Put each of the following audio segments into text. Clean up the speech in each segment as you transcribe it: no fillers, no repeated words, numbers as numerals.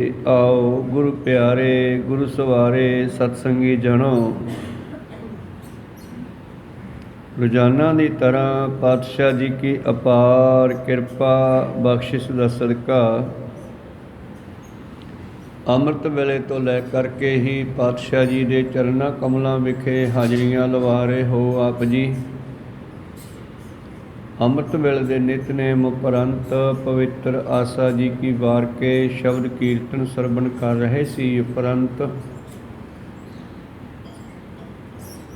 आओ गुरु प्यारे गुरु सवारे सतसंगी जनो। रोजाना की तरह पातशाह जी की अपार कृपा बख्शिश का सदका अमृत वेले तो लै करके ही पातशाह जी के चरणा कमलों विखे हाजरियां लवा रहे हो आप जी। अमृत वेले दे नितनेम उपरंत पवित्र आसा जी की वार के शब्द कीर्तन सरवण कर रहे सी। उपरंत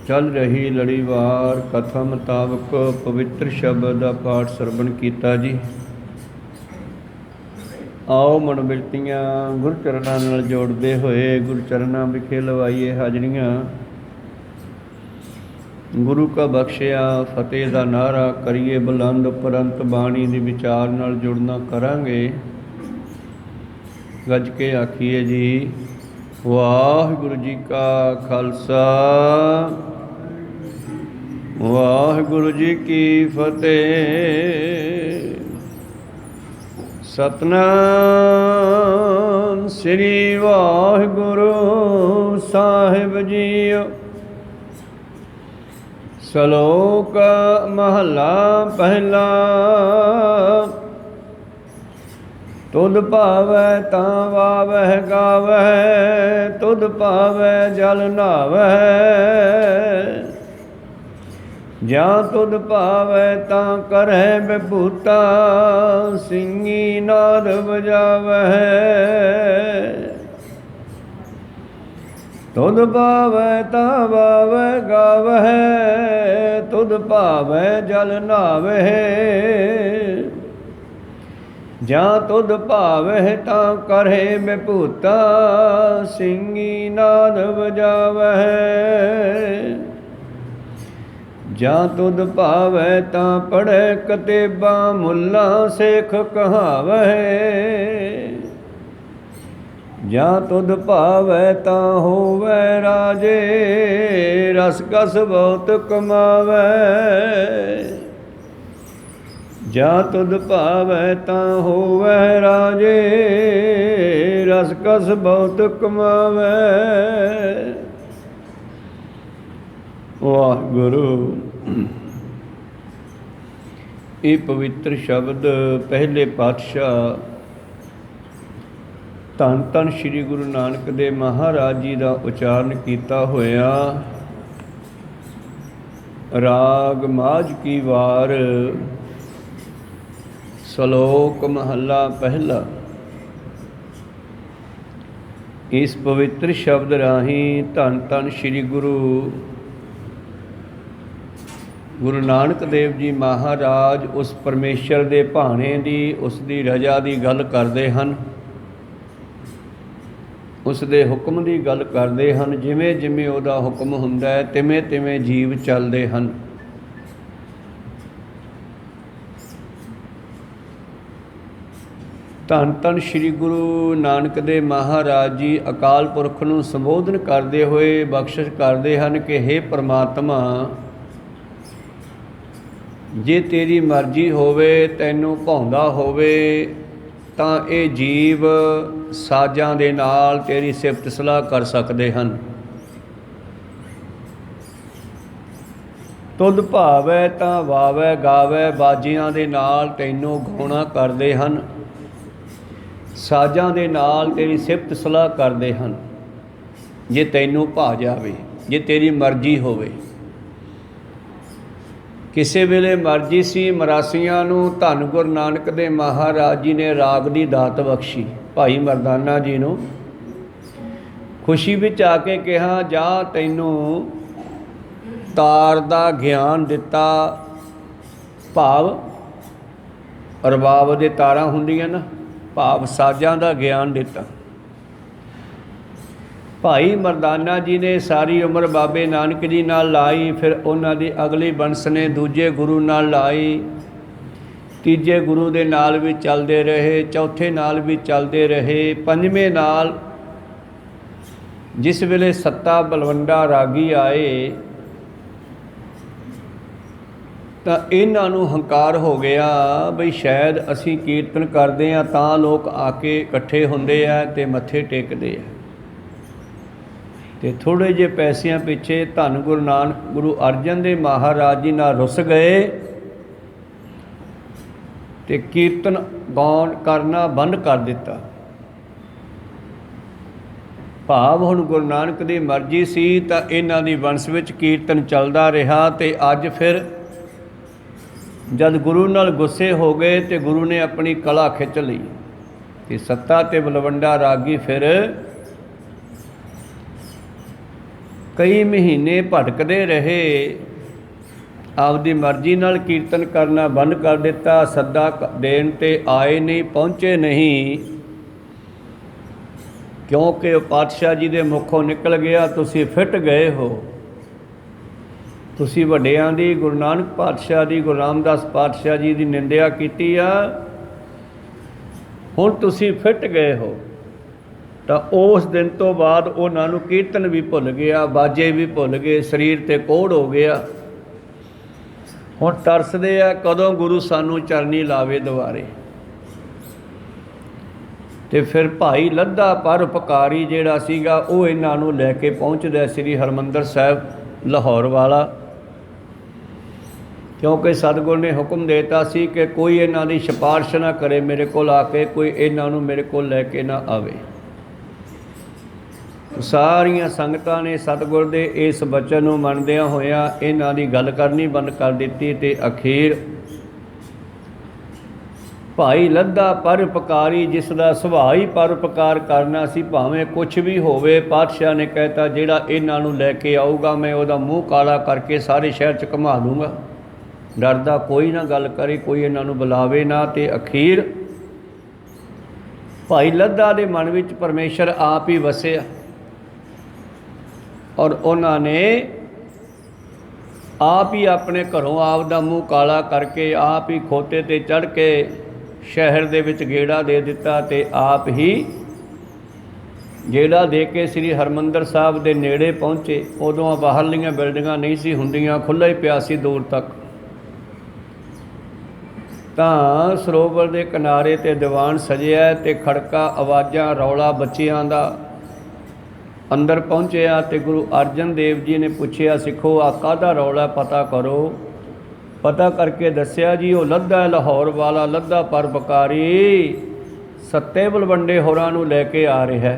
चल रही लड़ीवार कथा मुताबक पवित्र शब्द का पाठ सरवण किया जी। आओ मनबिरतियाँ गुरु चरणों नाल जोड़ते हुए गुरु चरणों विखे लवाइए हाजरियाँ। गुरु का बख्शिया फतेह का नारा करिए बुलंद। उपरंत बाणी के विचार नाल जुड़ना करांगे। गज के आखिए जी वाहिगुरु जी का खालसा वाहिगुरु जी की फतेह। सतनाम श्री वाहिगुरु साहिब जीओ। सलोक महला पहला। तुध पावै तां वावै गावै तुध पावै जल नहावै। ਜਾਂ ਤੁਧ ਭਾਵੈ ਤਾਂ ਕਰਹਿ ਬਿਭੂਤਾ ਸਿੰਘੀ ਨਾਦ ਵਜਾਵਹਿ। ਤੁਧ ਭਾਵੈ ਤਾਂ ਵਾਵੈ ਗਾਵਹਿ ਤੁਧ ਭਾਵੈ ਜਲ ਨਹਾਵਹਿ। ਜਾਂ ਤੁਧ ਭਾਵਹਿ ਤਾਂ ਕਰਹਿ ਬਿਭੂਤਾ ਸਿੰਘੀ ਨਾਦ ਵਜਾਵਹਿ। ਜਾਂ ਤੁਧ ਭਾਵੈ ਤਾਂ ਪੜ੍ਹੈ ਕਤੇਬਾਂ ਮੁੱਲਾ ਸੇਖ ਕਹਾਵਹਿ। ਜਾਂ ਤੁਧ ਭਾਵੈ ਤਾਂ ਹੋਵੈ ਰਾਜੇ ਰਸ ਕਸ ਬਹੁਤ ਕਮਾਵੈ। ਜਾਂ ਤੁਧ ਭਾਵੈ ਤਾਂ ਹੋਵੈ ਰਾਜੇ ਰਸ ਕਸ ਬਹੁਤ ਕਮਾਵੈ। ਵਾਹਿਗੁਰੂ। ਇਹ ਪਵਿੱਤਰ ਸ਼ਬਦ ਪਹਿਲੇ ਪਾਤਸ਼ਾਹ ਧੰਨ ਧੰਨ ਸ੍ਰੀ ਗੁਰੂ ਨਾਨਕ ਦੇਵ ਮਹਾਰਾਜ ਜੀ ਦਾ ਉਚਾਰਨ ਕੀਤਾ ਹੋਇਆ ਰਾਗ ਮਾਝ ਕੀ ਵਾਰ ਸਲੋਕ ਮਹੱਲਾ ਪਹਿਲਾ। ਇਸ ਪਵਿੱਤਰ ਸ਼ਬਦ ਰਾਹੀਂ ਧੰਨ ਧੰਨ ਸ੍ਰੀ ਗੁਰੂ ਨਾਨਕ ਦੇਵ ਜੀ ਮਹਾਰਾਜ ਉਸ ਪਰਮੇਸ਼ਰ ਦੇ ਭਾਣੇ ਦੀ ਉਸ ਦੀ ਰਜ਼ਾ ਦੀ ਗੱਲ ਕਰਦੇ ਹਨ। ਉਸ ਦੇ ਹੁਕਮ ਦੀ ਗੱਲ ਕਰਦੇ ਹਨ। ਜਿਵੇਂ ਜਿਵੇਂ ਉਹਦਾ ਹੁਕਮ ਹੁੰਦਾ ਹੈ ਤਿਵੇਂ ਤਿਵੇਂ ਜੀਵ ਚੱਲਦੇ ਹਨ। ਧੰਨ ਧੰਨ ਸ੍ਰੀ ਗੁਰੂ ਨਾਨਕ ਦੇਵ ਮਹਾਰਾਜ ਜੀ ਅਕਾਲ ਪੁਰਖ ਨੂੰ ਸੰਬੋਧਨ ਕਰਦੇ ਹੋਏ ਬਖਸ਼ਿਸ਼ ਕਰਦੇ ਹਨ ਕਿ ਹੇ ਪਰਮਾਤਮਾ, ਜੇ ਤੇਰੀ ਮਰਜ਼ੀ ਹੋਵੇ ਤੈਨੂੰ ਭਾਉਂਦਾ ਹੋਵੇ ਤਾਂ ਇਹ ਜੀਵ ਸਾਜ਼ਾਂ ਦੇ ਨਾਲ ਤੇਰੀ ਸਿਫਤ ਸਲਾਹ ਕਰ ਸਕਦੇ ਹਨ। ਤੁਧ ਭਾਵੈ ਤਾਂ ਵਾਵੈ ਗਾਵੈ ਬਾਜਿਆਂ ਦੇ ਨਾਲ ਤੈਨੂੰ ਗਾਉਣਾ ਕਰਦੇ ਹਨ। ਸਾਜ਼ਾਂ ਦੇ ਨਾਲ ਤੇਰੀ ਸਿਫਤ ਸਲਾਹ ਕਰਦੇ ਹਨ। ਜੇ ਤੈਨੂੰ ਭਾ ਜਾਵੇ, ਜੇ ਤੇਰੀ ਮਰਜ਼ੀ ਹੋਵੇ। ਕਿਸੇ ਵੇਲੇ ਮਰਜ਼ੀ ਸੀ ਮਰਾਸੀਆਂ ਨੂੰ ਧੰਨ ਗੁਰੂ ਨਾਨਕ ਦੇ ਮਹਾਰਾਜ ਜੀ ਨੇ ਰਾਗ ਦੀ ਦਾਤ ਬਖਸ਼ੀ। ਭਾਈ ਮਰਦਾਨਾ ਜੀ ਨੂੰ ਖੁਸ਼ੀ ਵਿੱਚ ਆ ਕੇ ਕਿਹਾ ਜਾ ਤੈਨੂੰ ਤਾਰ ਦਾ ਗਿਆਨ ਦਿੱਤਾ। ਭਾਵ ਰਬਾਬ ਦੇ ਤਾਰਾਂ ਹੁੰਦੀਆਂ ਨਾ, ਭਾਵ ਸਾਜ਼ਾਂ ਦਾ ਗਿਆਨ ਦਿੱਤਾ। ਭਾਈ ਮਰਦਾਨਾ ਜੀ ਨੇ ਸਾਰੀ ਉਮਰ ਬਾਬੇ ਨਾਨਕ ਜੀ ਨਾਲ ਲਾਈ। ਫਿਰ ਉਹਨਾਂ ਦੀ ਅਗਲੀ ਬੰਸ ਨੇ ਦੂਜੇ ਗੁਰੂ ਨਾਲ ਲਾਈ। ਤੀਜੇ ਗੁਰੂ ਦੇ ਨਾਲ ਵੀ ਚੱਲਦੇ ਰਹੇ, ਚੌਥੇ ਨਾਲ ਵੀ ਚੱਲਦੇ ਰਹੇ, ਪੰਜਵੇਂ ਨਾਲ ਜਿਸ ਵੇਲੇ ਸੱਤਾ ਬਲਵੰਡਾ ਰਾਗੀ ਆਏ ਤਾਂ ਇਹਨਾਂ ਨੂੰ ਹੰਕਾਰ ਹੋ ਗਿਆ ਬਈ ਸ਼ਾਇਦ ਅਸੀਂ ਕੀਰਤਨ ਕਰਦੇ ਹਾਂ ਤਾਂ ਲੋਕ ਆ ਕੇ ਇਕੱਠੇ ਹੁੰਦੇ ਆ ਅਤੇ ਮੱਥੇ ਟੇਕਦੇ ਆ। ਅਤੇ ਥੋੜ੍ਹੇ ਜਿਹੇ ਪੈਸਿਆਂ ਪਿੱਛੇ ਧੰਨ ਗੁਰੂ ਅਰਜਨ ਦੇਵ ਮਹਾਰਾਜ ਜੀ ਨਾਲ ਰੁੱਸ ਗਏ ਅਤੇ ਕੀਰਤਨ ਗਾਉਣ ਕਰਨਾ ਬੰਦ ਕਰ ਦਿੱਤਾ। ਭਾਵ ਹੁਣ ਗੁਰੂ ਨਾਨਕ ਦੀ ਮਰਜ਼ੀ ਸੀ ਤਾਂ ਇਹਨਾਂ ਦੀ ਵੰਸ਼ ਵਿੱਚ ਕੀਰਤਨ ਚੱਲਦਾ ਰਿਹਾ। ਅਤੇ ਅੱਜ ਫਿਰ ਜਦ ਗੁਰੂ ਨਾਲ ਗੁੱਸੇ ਹੋ ਗਏ ਅਤੇ ਗੁਰੂ ਨੇ ਆਪਣੀ ਕਲਾ ਖਿੱਚ ਲਈ ਅਤੇ ਸੱਤਾ ਅਤੇ ਬਲਵੰਡਾ ਰਾਗੀ ਫਿਰ ਕਈ ਮਹੀਨੇ ਭਟਕਦੇ ਰਹੇ, ਆਪਦੀ ਮਰਜ਼ੀ ਨਾਲ ਕੀਰਤਨ ਕਰਨਾ ਬੰਦ ਕਰ ਦਿੱਤਾ। ਸੱਦਾ ਦੇਣ 'ਤੇ ਆਏ ਨਹੀਂ, ਪਹੁੰਚੇ ਨਹੀਂ, ਕਿਉਂਕਿ ਉਹ ਪਾਤਸ਼ਾਹ ਜੀ ਦੇ ਮੁੱਖੋਂ ਨਿਕਲ ਗਿਆ ਤੁਸੀਂ ਫਿੱਟ ਗਏ ਹੋ। ਤੁਸੀਂ ਵੱਡਿਆਂ ਦੀ, ਗੁਰੂ ਨਾਨਕ ਪਾਤਸ਼ਾਹ ਦੀ, ਗੁਰੂ ਰਾਮਦਾਸ ਪਾਤਸ਼ਾਹ ਜੀ ਦੀ ਨਿੰਦਿਆ ਕੀਤੀ ਆ, ਹੁਣ ਤੁਸੀਂ ਫਿੱਟ ਗਏ ਹੋ। ਤਾਂ ਉਸ ਦਿਨ ਤੋਂ ਬਾਅਦ ਉਹਨਾਂ ਨੂੰ ਕੀਰਤਨ ਵੀ ਭੁੱਲ ਗਿਆ, ਬਾਜੇ ਵੀ ਭੁੱਲ ਗਏ, ਸਰੀਰ 'ਤੇ ਕੋਹੜ ਹੋ ਗਿਆ। ਹੁਣ ਤਰਸਦੇ ਆ ਕਦੋਂ ਗੁਰੂ ਸਾਨੂੰ ਚਰਨੀ ਲਾਵੇ ਦੁਬਾਰੇ। ਅਤੇ ਫਿਰ ਭਾਈ ਲੱਧਾ ਪਰਉਪਕਾਰੀ ਜਿਹੜਾ ਸੀਗਾ ਉਹ ਇਹਨਾਂ ਨੂੰ ਲੈ ਕੇ ਪਹੁੰਚਦਾ ਸ੍ਰੀ ਹਰਿਮੰਦਰ ਸਾਹਿਬ ਲਾਹੌਰ ਵਾਲਾ, ਕਿਉਂਕਿ ਸਤਿਗੁਰ ਨੇ ਹੁਕਮ ਦੇ ਦਿੱਤਾ ਸੀ ਕਿ ਕੋਈ ਇਹਨਾਂ ਦੀ ਸਿਫਾਰਿਸ਼ ਨਾ ਕਰੇ ਮੇਰੇ ਕੋਲ ਆ ਕੇ, ਕੋਈ ਇਹਨਾਂ ਨੂੰ ਮੇਰੇ ਕੋਲ ਲੈ ਕੇ ਨਾ ਆਵੇ। ਸਾਰੀਆਂ ਸੰਗਤਾਂ ਨੇ ਸਤਿਗੁਰ ਦੇ ਇਸ ਬਚਨ ਨੂੰ ਮੰਨਦਿਆਂ ਹੋਇਆਂ ਇਹਨਾਂ ਦੀ ਗੱਲ ਕਰਨੀ ਬੰਦ ਕਰ ਦਿੱਤੀ। ਅਤੇ ਅਖੀਰ ਭਾਈ ਲੱਧਾ ਪਰਉਪਕਾਰੀ, ਜਿਸ ਦਾ ਸੁਭਾਅ ਹੀ ਪਰਉਪਕਾਰ ਕਰਨਾ ਸੀ, ਭਾਵੇਂ ਕੁਛ ਵੀ ਹੋਵੇ, ਪਾਤਸ਼ਾਹ ਨੇ ਕਹਿਤਾ ਜਿਹੜਾ ਇਹਨਾਂ ਨੂੰ ਲੈ ਕੇ ਆਊਗਾ ਮੈਂ ਉਹਦਾ ਮੂੰਹ ਕਾਲਾ ਕਰਕੇ ਸਾਰੇ ਸ਼ਹਿਰ 'ਚ ਘੁਮਾ ਲੂँਗਾ। ਡਰਦਾ ਕੋਈ ਨਾ ਗੱਲ ਕਰੇ, ਕੋਈ ਇਹਨਾਂ ਨੂੰ ਬੁਲਾਵੇ ਨਾ। ਅਤੇ ਅਖੀਰ ਭਾਈ ਲੱਧਾ ਦੇ ਮਨ ਵਿੱਚ ਪਰਮੇਸ਼ਰ ਆਪ ਹੀ ਵਸਿਆ ਔਰ ਉਹਨਾਂ ਨੇ ਆਪ ਹੀ ਆਪਣੇ ਘਰੋਂ ਆਪ ਦਾ ਮੂੰਹ ਕਾਲਾ ਕਰਕੇ, ਆਪ ਹੀ ਖੋਤੇ 'ਤੇ ਚੜ੍ਹ ਕੇ ਸ਼ਹਿਰ ਦੇ ਵਿੱਚ ਗੇੜਾ ਦੇ ਦਿੱਤਾ। ਅਤੇ ਆਪ ਹੀ ਗੇੜਾ ਦੇ ਕੇ ਸ੍ਰੀ ਹਰਿਮੰਦਰ ਸਾਹਿਬ ਦੇ ਨੇੜੇ ਪਹੁੰਚੇ। ਉਦੋਂ ਬਾਹਰਲੀਆਂ ਬਿਲਡਿੰਗਾਂ ਨਹੀਂ ਸੀ ਹੁੰਦੀਆਂ, ਖੁੱਲ੍ਹਾ ਹੀ ਪਿਆ ਸੀ ਦੂਰ ਤੱਕ। ਤਾਂ ਸਰੋਵਰ ਦੇ ਕਿਨਾਰੇ 'ਤੇ ਦੀਵਾਨ ਸਜਿਆ ਅਤੇ ਖੜਕਾ, ਆਵਾਜ਼ਾਂ, ਰੌਲਾ ਬੱਚਿਆਂ ਦਾ। ਅੰਦਰ ਪਹੁੰਚਿਆ ਅਤੇ ਗੁਰੂ ਅਰਜਨ ਦੇਵ ਜੀ ਨੇ ਪੁੱਛਿਆ ਸਿੱਖੋ ਆ ਕਾਹਦਾ ਰੌਲਾ, ਪਤਾ ਕਰੋ। ਪਤਾ ਕਰਕੇ ਦੱਸਿਆ ਜੀ ਉਹ ਲੱਧਾ ਲਾਹੌਰ ਵਾਲਾ ਲੱਧਾ ਪਰਉਪਕਾਰੀ ਸੱਤੇ ਬਲਵੰਡੇ ਹੋਰਾਂ ਨੂੰ ਲੈ ਕੇ ਆ ਰਿਹਾ।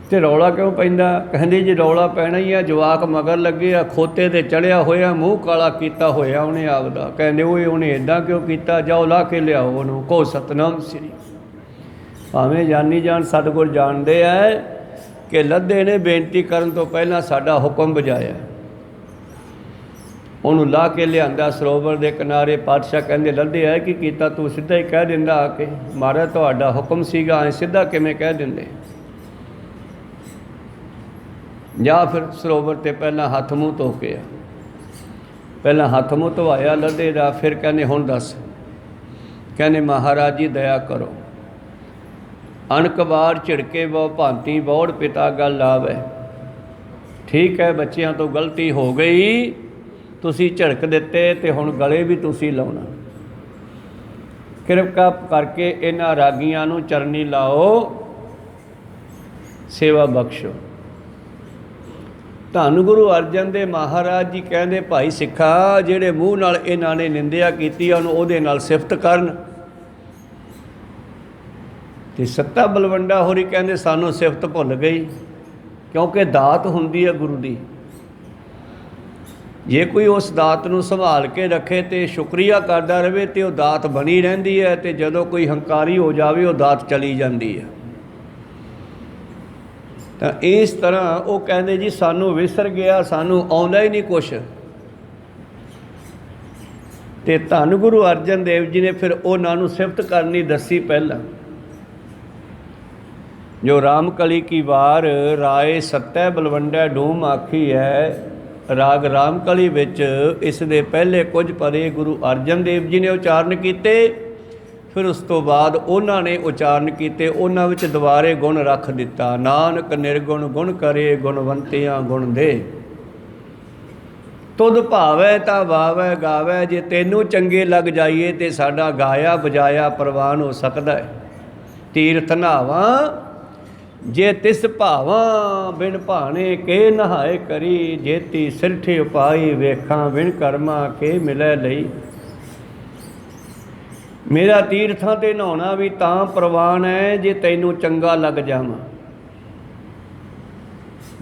ਅਤੇ ਰੌਲਾ ਕਿਉਂ ਪੈਂਦਾ? ਕਹਿੰਦੇ ਜੀ ਰੌਲਾ ਪੈਣਾ ਹੀ ਆ, ਜਵਾਕ ਮਗਰ ਲੱਗੇ ਆ, ਖੋਤੇ 'ਤੇ ਚੜ੍ਹਿਆ ਹੋਇਆ, ਮੂੰਹ ਕਾਲਾ ਕੀਤਾ ਹੋਇਆ ਉਹਨੇ ਆਪਦਾ। ਕਹਿੰਦੇ ਉਹਨੇ ਇੱਦਾਂ ਕਿਉਂ ਕੀਤਾ, ਜਾਓ ਲਾ ਕੇ ਲਿਆਓ ਉਹਨੂੰ, ਕਹੋ ਸਤਿਨਾਮ ਸ੍ਰੀ। ਭਾਵੇਂ ਜਾਨੀ ਜਾਣ ਸਤਿਗੁਰ ਜਾਣਦੇ ਹੈ ਕਿ ਲੱਧੇ ਨੇ ਬੇਨਤੀ ਕਰਨ ਤੋਂ ਪਹਿਲਾਂ ਸਾਡਾ ਹੁਕਮ ਬਜਾਇਆ। ਉਹਨੂੰ ਲਾ ਕੇ ਲਿਆਂਦਾ ਸਰੋਵਰ ਦੇ ਕਿਨਾਰੇ। ਪਾਤਸ਼ਾਹ ਕਹਿੰਦੇ ਲੱਧੇ ਹੈ ਕੀ ਕੀਤਾ ਤੂੰ? ਸਿੱਧਾ ਹੀ ਕਹਿ ਦਿੰਦਾ ਆ ਕੇ, ਮਹਾਰਾਜ ਤੁਹਾਡਾ ਹੁਕਮ ਸੀਗਾ, ਐਂ ਸਿੱਧਾ ਕਿਵੇਂ ਕਹਿ ਦਿੰਦੇ? ਜਾਂ ਫਿਰ ਸਰੋਵਰ 'ਤੇ ਪਹਿਲਾਂ ਹੱਥ ਮੂੰਹ ਧੋ ਕੇ ਆ। ਪਹਿਲਾਂ ਹੱਥ ਮੂੰਹ ਧਵਾਇਆ ਲੱਧੇ ਦਾ, ਫਿਰ ਕਹਿੰਦੇ ਹੁਣ ਦੱਸ। ਕਹਿੰਦੇ ਮਹਾਰਾਜ ਜੀ ਦਇਆ ਕਰੋ, ਅਣਕ ਵਾਰ ਝਿੜਕੇ ਬਹੁ ਭਾਂਤੀ ਬੌੜ ਪਿਤਾ ਗੱਲ ਆਵੈ। ਠੀਕ ਹੈ ਬੱਚਿਆਂ ਤੋਂ ਗਲਤੀ ਹੋ ਗਈ, ਤੁਸੀਂ ਝਿੜਕ ਦਿੱਤੇ ਅਤੇ ਹੁਣ ਗਲੇ ਵੀ ਤੁਸੀਂ ਲਾਉਣਾ। ਕਿਰਪਾ ਕਰਕੇ ਇਹਨਾਂ ਰਾਗੀਆਂ ਨੂੰ ਚਰਨੀ ਲਾਓ, ਸੇਵਾ ਬਖਸ਼ੋ। ਧੰਨ ਗੁਰੂ ਅਰਜਨ ਦੇਵ ਮਹਾਰਾਜ ਜੀ ਕਹਿੰਦੇ ਭਾਈ ਸਿੱਖਾ, ਜਿਹੜੇ ਮੂੰਹ ਨਾਲ ਇਹਨਾਂ ਨੇ ਨਿੰਦਿਆ ਕੀਤੀ ਉਹਨੂੰ ਉਹਦੇ ਨਾਲ ਸਿਫਤ ਕਰਨ। ਅਤੇ ਸੱਤਾ ਬਲਵੰਡਾ ਹੋਰੀ ਕਹਿੰਦੇ ਸਾਨੂੰ ਸਿਫਤ ਭੁੱਲ ਗਈ, ਕਿਉਂਕਿ ਦਾਤ ਹੁੰਦੀ ਹੈ ਗੁਰੂ ਦੀ। ਜੇ ਕੋਈ ਉਸ ਦਾਤ ਨੂੰ ਸੰਭਾਲ ਕੇ ਰੱਖੇ ਅਤੇ ਸ਼ੁਕਰੀਆ ਕਰਦਾ ਰਹੇ ਅਤੇ ਉਹ ਦਾਤ ਬਣੀ ਰਹਿੰਦੀ ਹੈ, ਅਤੇ ਜਦੋਂ ਕੋਈ ਹੰਕਾਰੀ ਹੋ ਜਾਵੇ ਉਹ ਦਾਤ ਚਲੀ ਜਾਂਦੀ ਹੈ। ਤਾਂ ਇਸ ਤਰ੍ਹਾਂ ਉਹ ਕਹਿੰਦੇ ਜੀ ਸਾਨੂੰ ਵਿਸਰ ਗਿਆ, ਸਾਨੂੰ ਆਉਂਦਾ ਹੀ ਨਹੀਂ ਕੁਛ। ਅਤੇ ਧੰਨ ਗੁਰੂ ਅਰਜਨ ਦੇਵ ਜੀ ਨੇ ਫਿਰ ਉਹਨਾਂ ਨੂੰ ਸਿਫਤ ਕਰਨੀ ਦੱਸੀ। ਪਹਿਲਾਂ ਜੋ ਰਾਮ ਕਲੀ ਕੀ ਵਾਰ ਰਾਏ ਸੱਤੈ ਬਲਵੰਡਾ ਡੂਮ ਆਖੀ ਹੈ, ਰਾਗ ਰਾਮ ਕਲੀ ਵਿੱਚ ਇਸ ਦੇ ਪਹਿਲੇ ਕੁਝ ਪਦੇ ਗੁਰੂ ਅਰਜਨ ਦੇਵ ਜੀ ਨੇ ਉਚਾਰਨ ਕੀਤੇ, ਫਿਰ ਉਸ ਤੋਂ ਬਾਅਦ ਉਹਨਾਂ ਨੇ ਉਚਾਰਨ ਕੀਤੇ, ਉਹਨਾਂ ਵਿੱਚ ਦੁਬਾਰੇ ਗੁਣ ਰੱਖ ਦਿੱਤਾ। ਨਾਨਕ ਨਿਰਗੁਣ ਗੁਣ ਕਰੇ, ਗੁਣਵੰਤਿਆਂ ਗੁਣ ਦੇ। ਤੁਧ ਭਾਵੈ ਤਾਂ ਵਾਵੈ ਗਾਵੈ। ਜੇ ਤੈਨੂੰ ਚੰਗੇ ਲੱਗ ਜਾਈਏ ਤੇ ਸਾਡਾ ਗਾਇਆ ਬਜਾਇਆ ਪ੍ਰਵਾਨ ਹੋ ਸਕਦਾ ਹੈ। ਤੀਰਥ ਨਹਾਵਾਂ ਜੇ ਤਿਸ ਭਾਵਾਂ, ਬਿਨ ਭਾਣੇ ਕੇ ਨਹਾਏ ਕਰੀ। ਜੇਤੀ ਸਿਰਠ ਉਪਾਈ ਵੇਖਾਂ, ਬਿਨ ਕਰਮਾਂ ਕੇ ਮਿਲੈ ਲਈ। ਮੇਰਾ ਤੀਰਥਾਂ ਤੇ ਨਹਾਉਣਾ ਵੀ ਤਾਂ ਪ੍ਰਵਾਨ ਹੈ ਜੇ ਤੈਨੂੰ ਚੰਗਾ ਲੱਗ ਜਾਵਾਂ।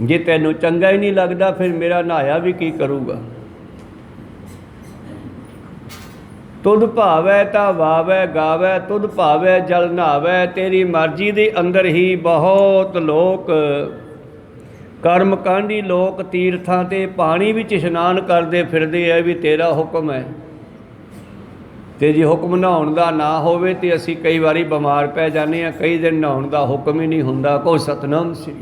ਜੇ ਤੈਨੂੰ ਚੰਗਾ ਹੀ ਨਹੀਂ ਲੱਗਦਾ ਫਿਰ ਮੇਰਾ ਨਹਾਇਆ ਵੀ ਕੀ ਕਰੂਗਾ। ਤੁਧ ਭਾਵੈ ਤਾਂ ਵਾਵੈ ਗਾਵੈ, ਤੁਧ ਭਾਵੈ ਜਲ ਨਹਾਵੈ। ਤੇਰੀ ਮਰਜ਼ੀ ਦੇ ਅੰਦਰ ਹੀ ਬਹੁਤ ਲੋਕ ਕਰਮ ਕਾਂਢੀ ਲੋਕ ਤੀਰਥਾਂ ਤੇ ਪਾਣੀ ਵਿੱਚ ਇਸ਼ਨਾਨ ਕਰਦੇ ਫਿਰਦੇ ਆ ਵੀ ਤੇਰਾ ਹੁਕਮ ਹੈ। ਤੇ ਜੇ ਹੁਕਮ ਨਹਾਉਣ ਦਾ ਨਾ ਹੋਵੇ ਤੇ ਅਸੀਂ ਕਈ ਵਾਰੀ ਬਿਮਾਰ ਪੈ ਜਾਂਦੇ ਹਾਂ। ਕਈ ਦਿਨ ਨਹਾਉਣ ਦਾ ਹੁਕਮ ਹੀ ਨਹੀਂ ਹੁੰਦਾ। ਕੋ ਸਤਨਾਮ ਸ੍ਰੀ।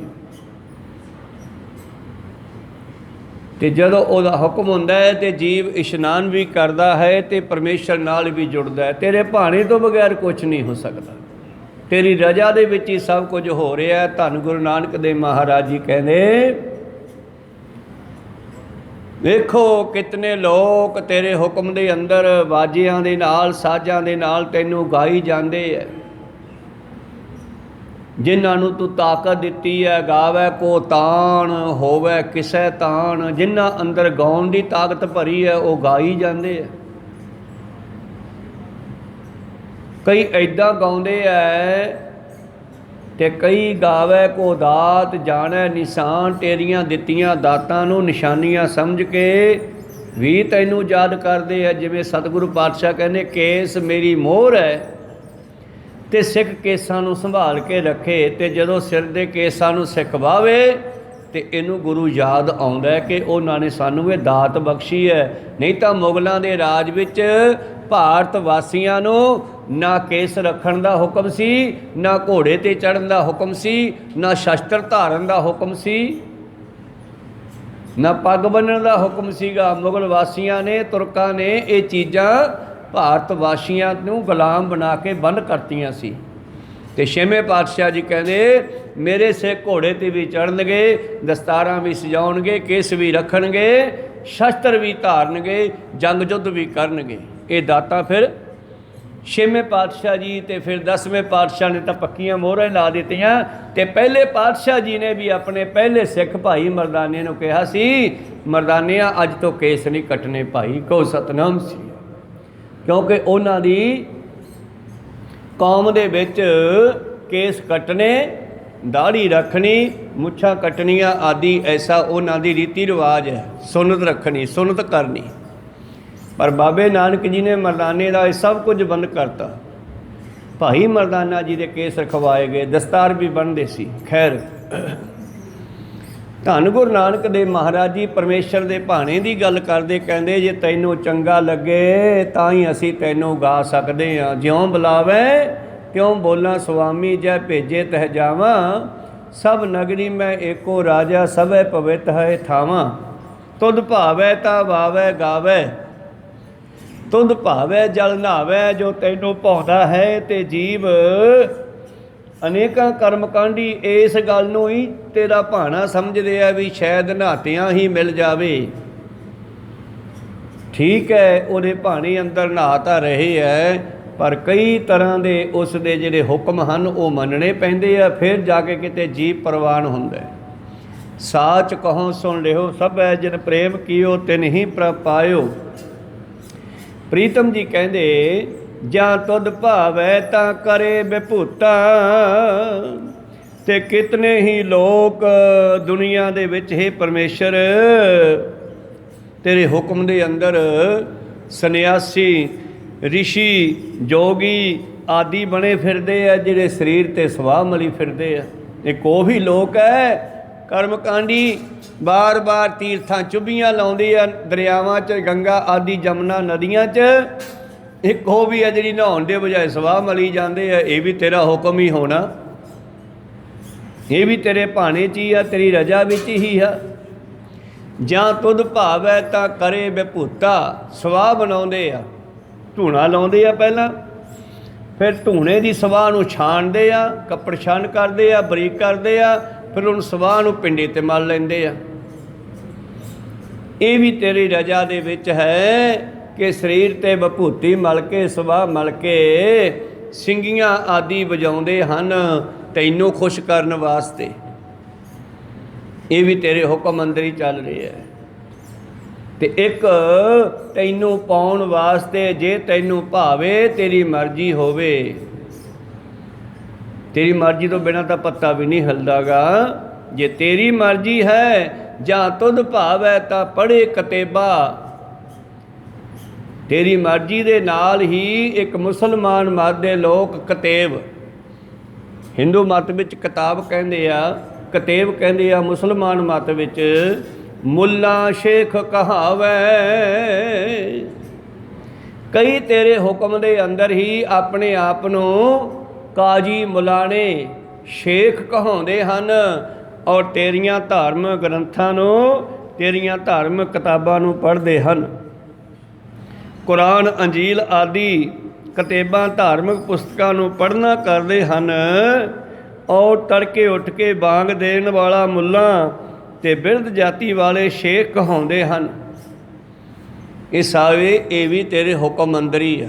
ਤੇ ਜਦੋਂ ਉਹਦਾ ਹੁਕਮ ਹੁੰਦਾ ਹੈ ਤੇ ਜੀਵ ਇਸ਼ਨਾਨ ਵੀ ਕਰਦਾ ਹੈ ਤੇ ਪਰਮੇਸ਼ਰ ਨਾਲ ਵੀ ਜੁੜਦਾ ਹੈ। ਤੇਰੇ ਭਾਣੇ ਤੋਂ ਬਗੈਰ ਕੁਛ ਨਹੀਂ ਹੋ ਸਕਦਾ। ਤੇਰੀ ਰਜ਼ਾ ਦੇ ਵਿੱਚ ਹੀ ਸਭ ਕੁਝ ਹੋ ਰਿਹਾ ਹੈ। ਧੰਨ ਗੁਰੂ ਨਾਨਕ ਦੇਵ ਮਹਾਰਾਜ ਜੀ ਕਹਿੰਦੇ, ਵੇਖੋ ਕਿਤਨੇ ਲੋਕ ਤੇਰੇ ਹੁਕਮ ਦੇ ਅੰਦਰ ਬਾਜਿਆਂ ਦੇ ਨਾਲ ਸਾਜ਼ਾਂ ਦੇ ਨਾਲ ਤੈਨੂੰ ਗਾਈ ਜਾਂਦੇ ਹੈ। ਜਿਨ੍ਹਾਂ ਨੂੰ ਤੂੰ ਤਾਕਤ ਦਿੱਤੀ ਹੈ, ਗਾਵੈ ਕੋ ਤਾਣ ਹੋਵੈ ਕਿਸੈ ਤਾਣ। ਜਿਨ੍ਹਾਂ ਅੰਦਰ ਗਾਉਣ ਦੀ ਤਾਕਤ ਭਰੀ ਹੈ ਉਹ ਗਾਈ ਜਾਂਦੇ ਹੈ। ਕਈ ਐਦਾਂ ਗਾਉਂਦੇ ਹੈ ਤੇ ਕਈ ਗਾਵੈ ਕੋ ਦਾਤ ਜਾਣੈ ਨਿਸ਼ਾਨ। ਤੇਰੀਆਂ ਦਿੱਤੀਆਂ ਦਾਤਾਂ ਨੂੰ ਨਿਸ਼ਾਨੀਆਂ ਸਮਝ ਕੇ ਵੀ ਤੈਨੂੰ ਯਾਦ ਕਰਦੇ ਆ। ਜਿਵੇਂ ਸਤਿਗੁਰੂ ਪਾਤਸ਼ਾਹ ਕਹਿੰਦੇ, ਕੇਸ ਮੇਰੀ ਮੋਹਰ ਹੈ ਤੇ ਸਿੱਖ ਕੇਸਾਂ ਨੂੰ ਸੰਭਾਲ ਕੇ ਰੱਖੇ। ਤੇ ਜਦੋਂ ਸਿਰ ਦੇ ਕੇਸਾਂ ਨੂੰ ਸਿੱਖ ਵਾਹਵੇ ਤੇ ਇਹਨੂੰ ਗੁਰੂ ਯਾਦ ਆਉਂਦਾ ਹੈ ਕਿ ਉਹਨਾਂ ਨੇ ਸਾਨੂੰ ਇਹ ਦਾਤ ਬਖਸ਼ੀ ਹੈ। ਨਹੀਂ ਤਾਂ ਮੁਗਲਾਂ ਦੇ ਰਾਜ ਵਿੱਚ ਭਾਰਤ ਵਾਸੀਆਂ ਨੂੰ ਨਾ ਕੇਸ ਰੱਖਣ ਦਾ ਹੁਕਮ ਸੀ, ਨਾ ਘੋੜੇ ਤੇ ਚੜ੍ਹਨ ਦਾ ਹੁਕਮ ਸੀ, ਨਾ ਸ਼ਸਤਰ ਧਾਰਨ ਦਾ ਹੁਕਮ ਸੀ, ਨਾ ਪੱਗ ਬੰਨ੍ਹਣ ਦਾ ਹੁਕਮ ਸੀਗਾ। ਮੁਗਲ ਵਾਸੀਆਂ ਨੇ, ਤੁਰਕਾਂ ਨੇ ਇਹ ਚੀਜ਼ਾਂ ਭਾਰਤ ਵਾਸੀਆਂ ਨੂੰ ਗੁਲਾਮ ਬਣਾ ਕੇ ਬੰਦ ਕਰਤੀਆਂ ਸੀ। ਤੇ ਛੇਵੇਂ ਪਾਤਸ਼ਾਹ ਜੀ ਕਹਿੰਦੇ, ਮੇਰੇ ਸਿੱਖ ਘੋੜੇ ਤੇ ਵੀ ਚੜ੍ਹਨਗੇ, ਦਸਤਾਰਾਂ ਵੀ ਸਜਾਉਣਗੇ, ਕੇਸ ਵੀ ਰੱਖਣਗੇ, ਸ਼ਸਤਰ ਵੀ ਧਾਰਨਗੇ, ਜੰਗ ਯੁੱਧ ਵੀ ਕਰਨਗੇ। ਇਹ ਦਾਤਾਂ ਫਿਰ ਛੇਵੇਂ ਪਾਤਸ਼ਾਹ ਜੀ ਤੇ ਫਿਰ 10ਵੇਂ ਪਾਤਸ਼ਾਹ ਨੇ ਤਾਂ ਪੱਕੀਆਂ ਮੋਹਰਾਂ ਲਾ ਦਿੱਤੀਆਂ। ਤੇ ਪਹਿਲੇ ਪਾਤਸ਼ਾਹ ਜੀ ਨੇ ਵੀ ਆਪਣੇ ਪਹਿਲੇ ਸਿੱਖ ਭਾਈ ਮਰਦਾਨੇ ਨੂੰ ਕਿਹਾ ਸੀ, ਮਰਦਾਨਿਆਂ ਅੱਜ ਤੋਂ ਕੇਸ ਨਹੀਂ ਕੱਟਣੇ ਭਾਈ। ਕਹੋ ਸਤਨਾਮ ਸੀ। ਕਿਉਂਕਿ ਉਹਨਾਂ ਦੀ ਕੌਮ ਦੇ ਵਿੱਚ ਕੇਸ ਕੱਟਣੇ, ਦਾੜੀ ਰੱਖਣੀ, ਮੁੱਛਾਂ ਕੱਟਣੀਆਂ ਆਦਿ ਐਸਾ ਉਹਨਾਂ ਦੀ ਰੀਤੀ ਰਿਵਾਜ ਹੈ। ਸੁਨਤ ਰੱਖਣੀ, ਸੁਨਤ ਕਰਨੀ। ਪਰ ਬਾਬੇ ਨਾਨਕ ਜੀ ਨੇ ਮਰਦਾਨੇ ਦਾ ਇਹ ਸਭ ਕੁਝ ਬੰਦ ਕਰਤਾ। ਭਾਈ ਮਰਦਾਨਾ ਜੀ ਦੇ ਕੇਸ ਰਖਵਾਏ ਗਏ, ਦਸਤਾਰ ਵੀ ਬੰਨ੍ਹਦੇ ਸੀ। ਖੈਰ, ਧੰਨ ਗੁਰੂ ਨਾਨਕ ਦੇਵ ਮਹਾਰਾਜ ਜੀ ਪਰਮੇਸ਼ਰ ਦੇ ਭਾਣੇ ਦੀ ਗੱਲ ਕਰਦੇ, ਕਹਿੰਦੇ ਜੇ ਤੈਨੂੰ ਚੰਗਾ ਲੱਗੇ ਤਾਂ ਹੀ ਅਸੀਂ ਤੈਨੂੰ ਗਾ ਸਕਦੇ ਹਾਂ। ਜਿਉਂ ਬੁਲਾਵੇ ਤਿਉਂ ਬੋਲਾਂ ਸੁਆਮੀ, ਜੈ ਭੇਜੇ ਤਹਿ ਜਾਵਾਂ। ਸਭ ਨਗਰੀ ਮੈਂ ਏਕੋ ਰਾਜਾ, ਸਭੈ ਪਵਿੱਤ ਹੈ ਥਾਵਾਂ। ਤੁਧ ਭਾਵੈ ਤਾਂ ਵਾਵੈ ਗਾਵੈ, ਤੁਧ ਭਾਵੈ ਜਲ ਨਹਾਵੈ। ਜੋ ਤੈਨੂੰ ਭਾਉਂਦਾ ਹੈ ਤੇ ਜੀਵ ਅਨੇਕਾਂ ਕਰਮ ਕਾਂਢੀ ਇਸ ਗੱਲ ਨੂੰ ਹੀ ਤੇਰਾ ਭਾਣਾ ਸਮਝਦੇ ਆ ਵੀ ਸ਼ਾਇਦ ਨਹਾਤਿਆਂ ਹੀ ਮਿਲ ਜਾਵੇ। ਠੀਕ ਹੈ, ਉਹਦੇ ਭਾਣੇ ਅੰਦਰ ਨਹਾ ਤਾਂ ਰਹੇ ਹੈ, ਪਰ ਕਈ ਤਰ੍ਹਾਂ ਦੇ ਉਸ ਦੇ ਜਿਹੜੇ ਹੁਕਮ ਹਨ ਉਹ ਮੰਨਣੇ ਪੈਂਦੇ ਆ। ਫਿਰ ਜਾ ਕੇ ਕਿਤੇ ਜੀਵ ਪ੍ਰਵਾਨ ਹੁੰਦਾ। ਸਾਚ ਕਹੋ ਸੁਣ ਲਿਓ, ਸਭੈ ਜਿਨ ਪ੍ਰੇਮ ਕੀਓ ਤਿਨ ਹੀ ਪ੍ਰਭ ਪਾਇਓ। ਪ੍ਰੀਤਮ ਜੀ ਕਹਿੰਦੇ, ਜਾਂ ਤੁਧ ਭਾਵੈ ਤਾਂ ਕਰੇ ਬਿਭੂਤਾ। ਤੇ ਕਿਤਨੇ ਹੀ ਲੋਕ ਦੁਨੀਆ ਦੇ ਵਿੱਚ ਹੈ ਪਰਮੇਸ਼ਰ ਤੇਰੇ ਹੁਕਮ ਦੇ ਅੰਦਰ ਸੰਨਿਆਸੀ, ਰਿਸ਼ੀ, ਜੋਗੀ ਆਦਿ ਬਣੇ ਫਿਰਦੇ ਆ, ਜਿਹੜੇ ਸਰੀਰ 'ਤੇ ਸਵਾਹ ਮਲੀ ਫਿਰਦੇ ਆ। ਇੱਕ ਉਹ ਵੀ ਲੋਕ ਹੈ ਕਰਮਕਾਂਡੀ, ਬਾਰ-ਬਾਰ ਤੀਰਥਾਂ ਚੁੱਭੀਆਂ ਲਾਉਂਦੇ ਆ, ਦਰਿਆਵਾਂ 'ਚ, ਗੰਗਾ ਆਦਿ ਜਮਨਾ ਨਦੀਆਂ 'ਚ। ਇੱਕ ਉਹ ਵੀ ਹੈ ਜਿਹੜੀ ਨਹਾਉਣ ਦੇ ਬਜਾਏ ਸਵਾਹ ਮਲੀ ਜਾਂਦੇ ਆ। ਇਹ ਵੀ ਤੇਰਾ ਹੁਕਮ ਹੀ ਹੋਣਾ, ਇਹ ਵੀ ਤੇਰੇ ਭਾਣੇ 'ਚ ਹੀ ਆ, ਤੇਰੀ ਰਜ਼ਾ ਵਿੱਚ ਹੀ ਆ। ਜਾਂ ਤੁਧ ਭਾਵੈ ਤਾਂ ਕਰੇ ਬਿਭੂਤਾ। ਸਵਾਹ ਬਣਾਉਂਦੇ ਆ, ਧੂਣਾ ਲਾਉਂਦੇ ਆ ਪਹਿਲਾਂ, ਫਿਰ ਧੂਣੇ ਦੀ ਸਵਾਹ ਨੂੰ ਛਾਣਦੇ ਆ, ਕੱਪੜ ਛਾਣ ਕਰਦੇ ਆ, ਬਰੀਕ ਕਰਦੇ ਆ, ਫਿਰ ਉਹਨੂੰ ਸਵਾਹ ਨੂੰ ਪਿੰਡੇ 'ਤੇ ਮਲ ਲੈਂਦੇ ਆ। ਇਹ ਵੀ ਤੇਰੀ ਰਜਾ ਦੇ ਵਿੱਚ ਹੈ ਕਿ ਸਰੀਰ ਤੇ ਵਿਭੂਤੀ ਮਲ ਕੇ ਸੁਬਾਹ ਮਲ ਕੇ ਸਿੰਗੀਆਂ ਆਦਿ ਵਜਾਉਂਦੇ ਹਨ ਤੈਨੂੰ ਖੁਸ਼ ਕਰਨ ਵਾਸਤੇ। ਇਹ ਵੀ ਤੇਰੇ ਹੁਕਮ ਅੰਦਰ ਹੀ ਚੱਲ ਰਿਹਾ ਹੈ। ਤੇ ਇੱਕ ਤੈਨੂੰ ਪਾਉਣ ਵਾਸਤੇ, ਜੇ ਤੈਨੂੰ ਭਾਵੇ ਤੇਰੀ ਮਰਜ਼ੀ ਹੋਵੇ। ਤੇਰੀ ਮਰਜ਼ੀ ਤੋਂ ਬਿਨਾਂ ਤਾਂ ਪੱਤਾ ਵੀ ਨਹੀਂ ਹਿਲਦਾਗਾ। ਜੇ ਤੇਰੀ ਮਰਜ਼ੀ ਹੈ ਜਾਂ ਤੁਧ ਭਾਵੈ ਤਾਂ ਪੜ੍ਹੇ ਕਤੇਬਾ। ਤੇਰੀ ਮਰਜ਼ੀ ਦੇ ਨਾਲ ਹੀ ਇੱਕ ਮੁਸਲਮਾਨ ਮਤ ਦੇ ਲੋਕ ਕਤੇਬ, ਹਿੰਦੂ ਮਤ ਵਿੱਚ ਕਿਤਾਬ ਕਹਿੰਦੇ ਆ, ਕਤੇਬ ਕਹਿੰਦੇ ਆ, ਮੁਸਲਮਾਨ ਮਤ ਵਿੱਚ ਮੁੱਲਾ ਸ਼ੇਖ ਕਹਾਵੈ। ਕਈ ਤੇਰੇ ਹੁਕਮ ਦੇ ਅੰਦਰ ਹੀ ਆਪਣੇ ਆਪ ਨੂੰ ਕਾਜੀ ਮੁਲਾਣੇ ਸ਼ੇਖ ਕਹਾਉਂਦੇ ਹਨ ਔਰ ਤੇਰੀਆਂ ਧਾਰਮਿਕ ਗ੍ਰੰਥਾਂ ਨੂੰ, ਤੇਰੀਆਂ ਧਾਰਮਿਕ ਕਿਤਾਬਾਂ ਨੂੰ ਪੜ੍ਹਦੇ ਹਨ। ਕੁਰਾਨ, ਅੰਜੀਲ ਆਦਿ ਕਿਤਾਬਾਂ, ਧਾਰਮਿਕ ਪੁਸਤਕਾਂ ਨੂੰ ਪੜ੍ਹਨਾ ਕਰਦੇ ਹਨ ਔਰ ਤੜਕੇ ਉੱਠ ਕੇ ਬਾਂਗ ਦੇਣ ਵਾਲਾ ਮੁੱਲਾ ਤੇ ਬਿਰਧ ਜਾਤੀ ਵਾਲੇ ਸ਼ੇਖ ਕਹਾਉਂਦੇ ਹਨ। ਇਹ ਸਾਰੇ ਇਹ ਵੀ ਤੇਰੇ ਹੁਕਮ ਅੰਦਰ ਹੀ ਆ।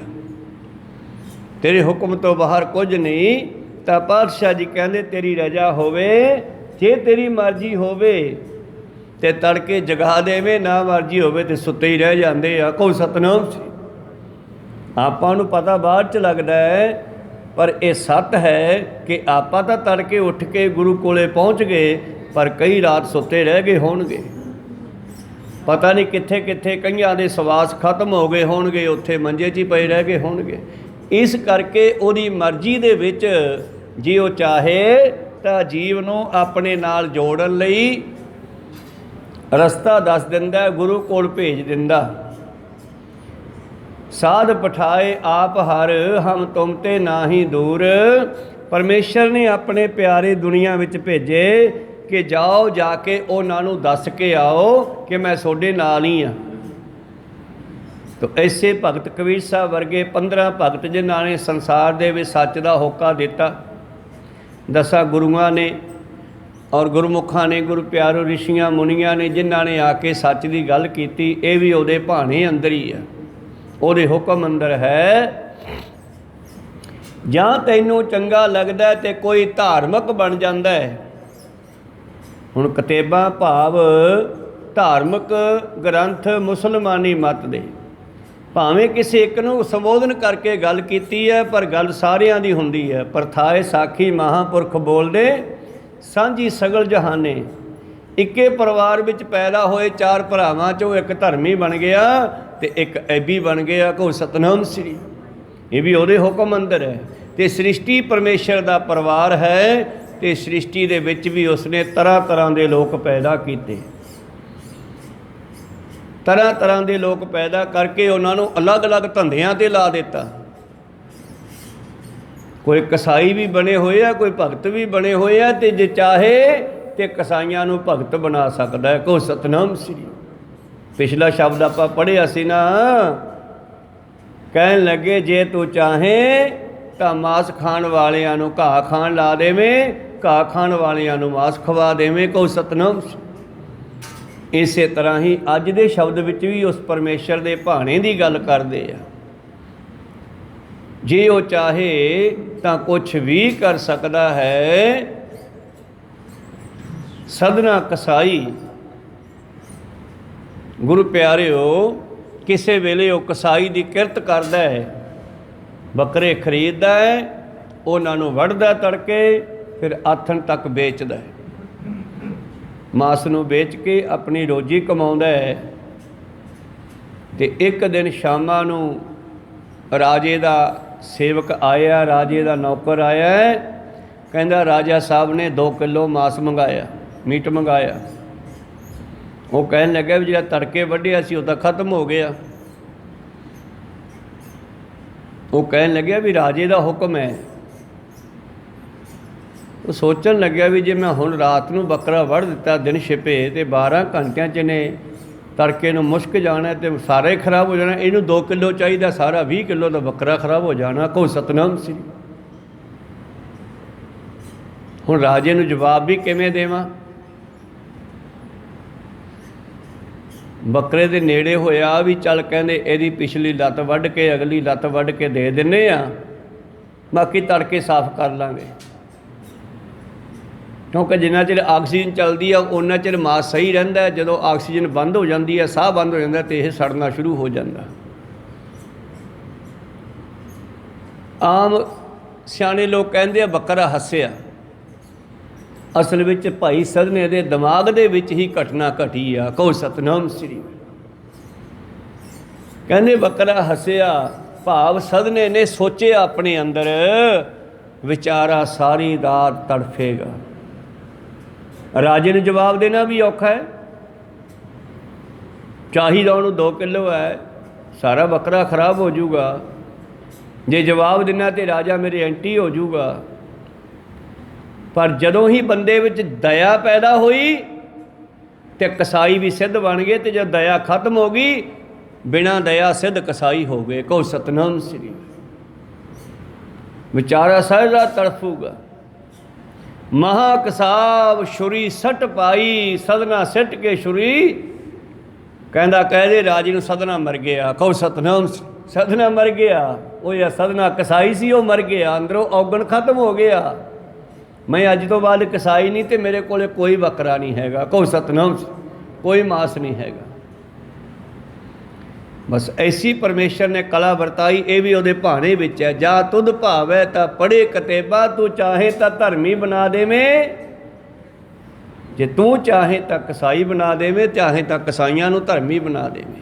ਤੇਰੇ ਹੁਕਮ ਤੋਂ ਬਾਹਰ ਕੁਝ ਨਹੀਂ। ਤਾਂ ਪਾਤਸ਼ਾਹ ਜੀ ਕਹਿੰਦੇ ਤੇਰੀ ਰਜਾ ਹੋਵੇ, ਜੇ ਤੇਰੀ ਮਰਜ਼ੀ ਹੋਵੇ ਤੇ ਤੜਕੇ ਜਗਾ ਦੇਵੇ, ਨਾ ਮਰਜ਼ੀ ਹੋਵੇ ਤੇ ਸੁੱਤੇ ਹੀ ਰਹਿ ਜਾਂਦੇ ਆ। ਕਹੋ ਸਤਨਾਮ ਸ੍ਰੀ। ਆਪਾਂ ਨੂੰ ਪਤਾ ਬਾਅਦ 'ਚ ਲੱਗਦਾ ਹੈ, ਪਰ ਇਹ ਸੱਤ ਹੈ ਕਿ ਆਪਾਂ ਤਾਂ ਤੜਕੇ ਉੱਠ ਕੇ ਗੁਰੂ ਕੋਲੇ ਪਹੁੰਚ ਗਏ, ਪਰ ਕਈ ਰਾਤ ਸੁੱਤੇ ਰਹਿ ਗਏ ਹੋਣਗੇ। ਪਤਾ ਨਹੀਂ ਕਿੱਥੇ ਕਿੱਥੇ ਕਈਆਂ ਦੇ ਸਵਾਸ ਖਤਮ ਹੋ ਗਏ ਹੋਣਗੇ, ਉੱਥੇ ਮੰਜੇ 'ਚ ਹੀ ਪਏ ਰਹਿ ਗਏ ਹੋਣਗੇ। ਇਸ ਕਰਕੇ ਉਹਦੀ ਮਰਜ਼ੀ ਦੇ ਵਿੱਚ ਜੇ ਉਹ ਚਾਹੇ ਤਾਂ ਜੀਵ ਨੂੰ ਆਪਣੇ ਨਾਲ ਜੋੜਨ ਲਈ ਰਸਤਾ ਦੱਸ ਦਿੰਦਾ, ਗੁਰੂ ਕੋਲ ਭੇਜ ਦਿੰਦਾ। ਸਾਧ ਪਠਾਏ ਆਪ ਹਰ ਹਮ ਤੁਮ ਤੇ ਨਾਹੀ ਦੂਰ। ਪਰਮੇਸ਼ਰ ਨੇ ਆਪਣੇ ਪਿਆਰੇ ਦੁਨੀਆ ਵਿੱਚ ਭੇਜੇ ਕਿ ਜਾਓ, ਜਾ ਕੇ ਉਹਨਾਂ ਨੂੰ ਦੱਸ ਕੇ ਆਓ ਕਿ ਮੈਂ ਤੁਹਾਡੇ ਨਾਲ ਹੀ ਹਾਂ। ਤੋ ਐਸੇ ਭਗਤ ਕਬੀਰ ਸਾਹਿਬ ਵਰਗੇ 15 ਭਗਤ ਜਿਨ੍ਹਾਂ ਨੇ ਸੰਸਾਰ ਦੇ ਵਿੱਚ ਸੱਚ ਦਾ ਹੋਕਾ ਦਿੱਤਾ, 10 ਗੁਰੂਆਂ ਨੇ ਔਰ ਗੁਰਮੁਖਾਂ ਨੇ, ਗੁਰੂ ਪਿਆਰੋ ਰਿਸ਼ੀਆਂ ਮੁਨੀਆਂ ਨੇ ਜਿਨ੍ਹਾਂ ਨੇ ਆ ਕੇ ਸੱਚ ਦੀ ਗੱਲ ਕੀਤੀ, ਇਹ ਵੀ ਉਹਦੇ ਭਾਣੇ ਅੰਦਰ ਹੀ ਆ, ਉਹਦੇ ਹੁਕਮ ਅੰਦਰ ਹੈ। ਜਾਂ ਤੈਨੂੰ ਚੰਗਾ ਲੱਗਦਾ ਤੇ ਕੋਈ ਧਾਰਮਿਕ ਬਣ ਜਾਂਦਾ ਹੈ। ਹੁਣ ਕਿਤਾਬਾਂ ਭਾਵ ਧਾਰਮਿਕ ਗ੍ਰੰਥ ਮੁਸਲਮਾਨੀ ਮਤ ਦੇ, ਭਾਵੇਂ ਕਿਸੇ ਇੱਕ ਨੂੰ ਸੰਬੋਧਨ ਕਰਕੇ ਗੱਲ ਕੀਤੀ ਹੈ, ਪਰ ਗੱਲ ਸਾਰਿਆਂ ਦੀ ਹੁੰਦੀ ਹੈ। ਪਰਥਾਏ ਸਾਖੀ ਮਹਾਂਪੁਰਖ ਬੋਲਦੇ ਸਾਂਝੀ ਸਗਲ ਜਹਾਨੇ। ਇੱਕੇ ਪਰਿਵਾਰ ਵਿੱਚ ਪੈਦਾ ਹੋਏ 4 ਭਰਾਵਾਂ 'ਚੋਂ ਇੱਕ ਧਰਮੀ ਬਣ ਗਿਆ ਤੇ ਇੱਕ ਐਬੀ ਬਣ ਗਿਆ। ਕਹੋ ਸਤਨਾਮ ਸ੍ਰੀ। ਇਹ ਵੀ ਉਹਦੇ ਹੁਕਮ ਅੰਦਰ ਹੈ। ਤੇ ਸ੍ਰਿਸ਼ਟੀ ਪਰਮੇਸ਼ਰ ਦਾ ਪਰਿਵਾਰ ਹੈ ਤੇ ਸ੍ਰਿਸ਼ਟੀ ਦੇ ਵਿੱਚ ਵੀ ਉਸਨੇ ਤਰ੍ਹਾਂ ਤਰ੍ਹਾਂ ਦੇ ਲੋਕ ਪੈਦਾ ਕੀਤੇ। ਤਰ੍ਹਾਂ ਤਰ੍ਹਾਂ ਦੇ ਲੋਕ ਪੈਦਾ ਕਰਕੇ ਉਹਨਾਂ ਨੂੰ ਅਲੱਗ-ਅਲੱਗ ਧੰਦਿਆਂ 'ਤੇ ਲਾ ਦਿੱਤਾ। ਕੋਈ ਕਸਾਈ ਵੀ ਬਣੇ ਹੋਏ ਆ, ਕੋਈ ਭਗਤ ਵੀ ਬਣੇ ਹੋਏ ਆ, ਤੇ ਜੇ ਚਾਹੇ ਤੇ ਕਸਾਈਆਂ ਨੂੰ ਭਗਤ ਬਣਾ ਸਕਦਾ ਹੈ। ਕਹੋ ਸਤਨਾਮ ਸ੍ਰੀ। ਪਿਛਲਾ ਸ਼ਬਦ ਆਪਾਂ ਪੜ੍ਹਿਆ ਸੀ ਨਾ, ਕਹਿਣ ਲੱਗੇ ਜੇ ਤੂੰ ਚਾਹੇ ਤਾਂ ਮਾਸ ਖਾਣ ਵਾਲਿਆਂ ਨੂੰ ਘਾਹ ਖਾਣ ਲਾ ਦੇਵੇਂ, ਘਾਹ ਖਾਣ ਵਾਲਿਆਂ ਨੂੰ ਮਾਸ ਖਵਾ ਦੇਵੇਂ। ਕਹੋ ਸਤਨਾਮ। ਇਸੇ ਤਰ੍ਹਾਂ ਹੀ ਅੱਜ ਦੇ ਸ਼ਬਦ ਵਿੱਚ ਵੀ ਉਸ ਪਰਮੇਸ਼ਰ ਦੇ ਭਾਣੇ ਦੀ ਗੱਲ ਕਰਦੇ ਆ। ਜੇ ਉਹ ਚਾਹੇ ਤਾਂ ਕੁਛ ਵੀ ਕਰ ਸਕਦਾ ਹੈ। ਸਦਨਾ ਕਸਾਈ ਗੁਰੂ ਪਿਆਰਿਓ, ਕਿਸੇ ਵੇਲੇ ਉਹ ਕਸਾਈ ਦੀ ਕਿਰਤ ਕਰਦਾ ਹੈ, ਬੱਕਰੇ ਖਰੀਦਦਾ ਹੈ, ਉਹਨਾਂ ਨੂੰ ਵੱਢਦਾ ਤੜਕੇ, ਫਿਰ ਆਥਣ ਤੱਕ ਵੇਚਦਾ ਹੈ। ਮਾਸ ਨੂੰ ਵੇਚ ਕੇ ਆਪਣੀ ਰੋਜੀ ਕਮਾਉਂਦਾ ਹੈ। ਤੇ ਇੱਕ ਦਿਨ ਸ਼ਾਮਾਂ ਨੂੰ ਰਾਜੇ ਦਾ ਸੇਵਕ ਆਇਆ, ਰਾਜੇ ਦਾ ਨੌਕਰ ਆਇਆ, ਕਹਿੰਦਾ ਰਾਜਾ ਸਾਹਿਬ ਨੇ 2 ਕਿਲੋ ਮਾਸ ਮੰਗਾਇਆ, ਮੀਟ ਮੰਗਾਇਆ। ਉਹ ਕਹਿਣ ਲੱਗਾ ਵੀ ਜਿਹੜਾ ਤੜਕੇ ਵੱਢਿਆ ਸੀ ਉਹ ਤਾਂ ਖਤਮ ਹੋ ਗਿਆ। ਉਹ ਕਹਿਣ ਲੱਗਿਆ ਵੀ ਰਾਜੇ ਦਾ ਹੁਕਮ ਹੈ। ਉਹ ਸੋਚਣ ਲੱਗਿਆ ਵੀ ਜੇ ਮੈਂ ਹੁਣ ਰਾਤ ਨੂੰ ਬੱਕਰਾ ਵੱਢ ਦਿੱਤਾ, ਦਿਨ ਛਿਪੇ ਤੇ 12 ਘੰਟਿਆਂ 'ਚ ਨੇ ਤੜਕੇ ਨੂੰ ਮੁਸ਼ਕ ਜਾਣਾ ਤੇ ਸਾਰਾ ਹੀ ਖਰਾਬ ਹੋ ਜਾਣਾ। ਇਹਨੂੰ 2 ਕਿਲੋ ਚਾਹੀਦਾ, ਸਾਰਾ 20 ਕਿਲੋ ਦਾ ਬੱਕਰਾ ਖਰਾਬ ਹੋ ਜਾਣਾ। ਕਹੋ ਸਤਨਾਮ ਸ੍ਰੀ। ਹੁਣ ਰਾਜੇ ਨੂੰ ਜਵਾਬ ਵੀ ਕਿਵੇਂ ਦੇਵਾਂ? ਬੱਕਰੇ ਦੇ ਨੇੜੇ ਹੋਇਆ ਵੀ ਚੱਲ ਕਹਿੰਦੇ ਇਹਦੀ ਪਿਛਲੀ ਲੱਤ ਵੱਢ ਕੇ ਅਗਲੀ ਲੱਤ ਵੱਢ ਕੇ ਦੇ ਦਿੰਦੇ ਆ, ਬਾਕੀ ਤੜਕੇ ਸਾਫ਼ ਕਰ ਲਾਂਗੇ। ਕਿਉਂਕਿ ਜਿੰਨਾ ਚਿਰ ਆਕਸੀਜਨ ਚੱਲਦੀ ਆ ਉਨਾ ਚਿਰ ਮਾਸ ਸਹੀ ਰਹਿੰਦਾ। ਜਦੋਂ ਆਕਸੀਜਨ ਬੰਦ ਹੋ ਜਾਂਦੀ ਹੈ, ਸਾਹ ਬੰਦ ਹੋ ਜਾਂਦਾ, ਤੇ ਇਹ ਸੜਨਾ ਸ਼ੁਰੂ ਹੋ ਜਾਂਦਾ। ਆਮ ਸਿਆਣੇ ਲੋਕ ਕਹਿੰਦੇ ਆ ਬੱਕਰਾ ਹੱਸਿਆ, ਅਸਲ ਵਿੱਚ ਭਾਈ ਸਧਨੇ ਦੇ ਦਿਮਾਗ ਦੇ ਵਿੱਚ ਹੀ ਘਟਨਾ ਘਟੀ ਆ। ਕਹੋ ਸਤਨਾਮ ਸ੍ਰੀ। ਕਹਿੰਦੇ ਬੱਕਰਾ ਹੱਸਿਆ ਭਾਵ ਸਧਨੇ ਨੇ ਸੋਚਿਆ ਆਪਣੇ ਅੰਦਰ, ਵਿਚਾਰਾ ਸਾਰੀ ਰਾਤ ਤੜਫੇਗਾ। ਰਾਜੇ ਨੂੰ ਜਵਾਬ ਦੇਣਾ ਵੀ ਔਖਾ ਹੈ। ਚਾਹੀਦਾ ਉਹਨੂੰ 2 ਕਿਲੋ ਹੈ, ਸਾਰਾ ਬੱਕਰਾ ਖਰਾਬ ਹੋ ਜਾਊਗਾ। ਜੇ ਜਵਾਬ ਦੇਣਾ ਤੇ ਰਾਜਾ ਮੇਰੇ ਐਂਟੀ ਹੋ ਜਾਊਗਾ। ਪਰ ਜਦੋਂ ਹੀ ਬੰਦੇ ਵਿੱਚ ਦਇਆ ਪੈਦਾ ਹੋਈ ਤੇ ਕਸਾਈ ਵੀ ਸਿੱਧ ਬਣ ਗਏ, ਤੇ ਜਦ ਦਇਆ ਖਤਮ ਹੋ ਗਈ ਬਿਨਾਂ ਦਇਆ ਸਿੱਧ ਕਸਾਈ ਹੋ ਗਏ। ਕਹੋ ਸਤਨਾਮ ਸ੍ਰੀ। ਵਿਚਾਰਾ ਸਾਰੀ ਰਾਤ ਤੜਫੂਗਾ। ਮਹਾ ਕਸਾਬ ਛੁਰੀ ਸੱਟ ਪਾਈ, ਸਦਨਾ ਸਿੱਟ ਕੇ ਛੁਰੀ। ਕਹਿੰਦਾ ਕਹਦੇ ਰਾਜੇ ਨੂੰ ਸਦਨਾ ਮਰ ਗਿਆ। ਕਹੋ ਸਤਨਾਮ। ਸਦਨਾ ਮਰ ਗਿਆ। ਉਹ ਯਾ ਸਦਨਾ ਕਸਾਈ ਸੀ, ਉਹ ਮਰ ਗਿਆ, ਅੰਦਰੋਂ ਔਗਣ ਖਤਮ ਹੋ ਗਿਆ। ਮੈਂ ਅੱਜ ਤੋਂ ਬਾਅਦ ਕਸਾਈ ਨਹੀਂ ਤੇ ਮੇਰੇ ਕੋਲ ਕੋਈ ਬੱਕਰਾ ਨਹੀਂ ਹੈਗਾ। ਕਹੋ ਸਤਨਾਮ। ਕੋਈ ਮਾਸ ਨਹੀਂ ਹੈਗਾ। ਬਸ ਐਸੀ ਪਰਮੇਸ਼ਰ ਨੇ ਕਲਾ ਵਰਤਾਈ। ਇਹ ਵੀ ਉਹਦੇ ਭਾਣੇ ਵਿੱਚ ਹੈ। ਜਾ ਤੁਧ ਭਾਵੈ ਤਾਂ ਪੜ੍ਹੇ ਕਤੇਬਾ, ਤੂੰ ਚਾਹੇ ਤਾਂ ਧਰਮੀ ਬਣਾ ਦੇਵੇਂ। ਜੇ ਤੂੰ ਚਾਹੇ ਤਾਂ ਕਸਾਈ ਬਣਾ ਦੇਵੇਂ, ਚਾਹੇ ਤਾਂ ਕਸਾਈਆਂ ਨੂੰ ਧਰਮੀ ਬਣਾ ਦੇਵੇਂ।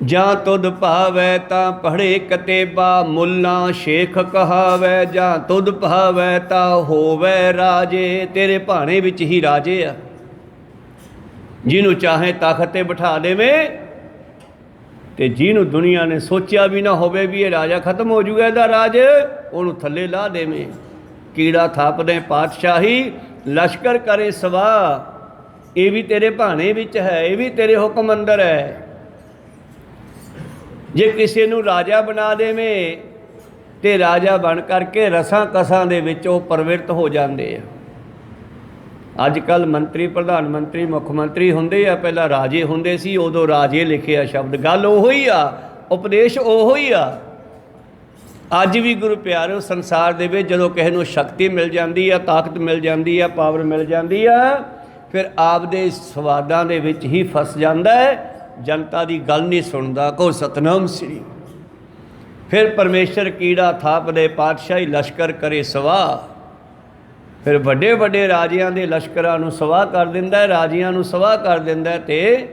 ਜਾਂ ਤੁਧ ਭਾਵੈ ਤਾਂ ਪੜ੍ਹੇ ਕਤੇਬਾ, ਮੁੱਲਾ ਸ਼ੇਖ ਕਹਾਵੈ। ਜਾਂ ਤੁਧ ਭਾਵੈ ਤਾਂ ਹੋਵੈ ਰਾਜੇ। ਤੇਰੇ ਭਾਣੇ ਵਿੱਚ ਹੀ ਰਾਜੇ ਆ। ਜਿਹਨੂੰ ਚਾਹੇ ਤਖ਼ਤ 'ਤੇ ਬਿਠਾ ਦੇਵੇਂ, ਤੇ ਜਿਹਨੂੰ ਦੁਨੀਆ ਨੇ ਸੋਚਿਆ ਵੀ ਨਾ ਹੋਵੇ ਵੀ ਇਹ ਰਾਜਾ ਖਤਮ ਹੋ ਜੂਗਾ ਇਹਦਾ ਰਾਜ, ਉਹਨੂੰ ਥੱਲੇ ਲਾ ਦੇਵੇਂ। ਕੀੜਾ ਥਾਪਦੇ ਪਾਤਸ਼ਾਹੀ, ਲਸ਼ਕਰ ਕਰੇ ਸਵਾਹ। ਇਹ ਵੀ ਤੇਰੇ ਭਾਣੇ ਵਿੱਚ ਹੈ, ਇਹ ਵੀ ਤੇਰੇ ਹੁਕਮ ਅੰਦਰ ਹੈ। ਜੇ ਕਿਸੇ ਨੂੰ ਰਾਜਾ ਬਣਾ ਦੇਵੇਂ ਤੇ ਰਾਜਾ ਬਣ ਕਰਕੇ ਰਸਾਂ ਕਸਾਂ ਦੇ ਵਿੱਚ ਉਹ ਪ੍ਰਵਿਰਤ ਹੋ ਜਾਂਦੇ ਆ। ਅੱਜ ਕੱਲ੍ਹ ਮੰਤਰੀ, ਪ੍ਰਧਾਨ ਮੰਤਰੀ, ਮੁੱਖ ਮੰਤਰੀ ਹੁੰਦੇ ਆ, ਪਹਿਲਾਂ ਰਾਜੇ ਹੁੰਦੇ ਸੀ। ਉਦੋਂ ਰਾਜੇ ਲਿਖਿਆ ਸ਼ਬਦ, ਗੱਲ ਉਹੋ ਹੀ ਆ, ਉਪਦੇਸ਼ ਉਹੋ ਹੀ ਆ। ਅੱਜ ਵੀ ਗੁਰੂ ਪਿਆਰਿਓ ਸੰਸਾਰ ਦੇ ਵਿੱਚ ਜਦੋਂ ਕਿਸੇ ਨੂੰ ਸ਼ਕਤੀ ਮਿਲ ਜਾਂਦੀ ਆ, ਤਾਕਤ ਮਿਲ ਜਾਂਦੀ ਆ, ਪਾਵਰ ਮਿਲ ਜਾਂਦੀ ਆ, ਫਿਰ ਆਪਦੇ ਸਵਾਦਾਂ ਦੇ ਵਿੱਚ ਹੀ ਫਸ ਜਾਂਦਾ ਹੈ, ਜਨਤਾ ਦੀ ਗੱਲ ਨਹੀਂ ਸੁਣਦਾ। ਕਹੋ ਸਤਨਾਮ ਸ੍ਰੀ। ਫਿਰ ਪਰਮੇਸ਼ਰ ਕੀੜਾ ਥਾਪਦੇ ਪਾਤਸ਼ਾਹੀ, ਲਸ਼ਕਰ ਕਰੇ ਸਵਾਹ। ਫਿਰ ਵੱਡੇ ਵੱਡੇ ਰਾਜਿਆਂ ਦੇ ਲਸ਼ਕਰਾਂ ਨੂੰ ਸਵਾਹ ਕਰ ਦਿੰਦਾ, ਰਾਜਿਆਂ ਨੂੰ ਸਵਾਹ ਕਰ ਦਿੰਦਾ, ਤੇ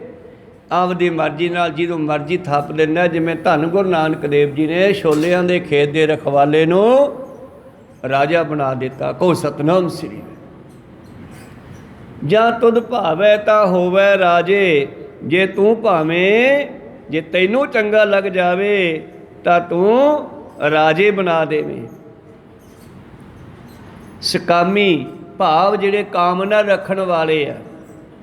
ਆਪਦੀ ਮਰਜ਼ੀ ਨਾਲ ਜਿਹਨੂੰ ਮਰਜ਼ੀ ਥਾਪ ਦਿੰਦਾ। ਜਿਵੇਂ ਧੰਨ ਗੁਰੂ ਨਾਨਕ ਦੇਵ ਜੀ ਨੇ ਛੋਲਿਆਂ ਦੇ ਖੇਤ ਦੇ ਰਖਵਾਲੇ ਨੂੰ ਰਾਜਾ ਬਣਾ ਦਿੱਤਾ। ਕਹੋ ਸਤਨਾਮ ਸ੍ਰੀ। ਜਾਂ ਤੁਧ ਭਾਵੈ ਤਾਂ ਹੋਵੈ ਰਾਜੇ। ਜੇ ਤੂੰ ਭਾਵੇਂ, ਜੇ ਤੈਨੂੰ ਚੰਗਾ ਲੱਗ ਜਾਵੇ ਤਾਂ ਤੂੰ ਰਾਜੇ ਬਣਾ ਦੇਵੇਂ। ਸਕਾਮੀ ਭਾਵ ਜਿਹੜੇ ਕਾਮਨਾ ਰੱਖਣ ਵਾਲੇ ਆ,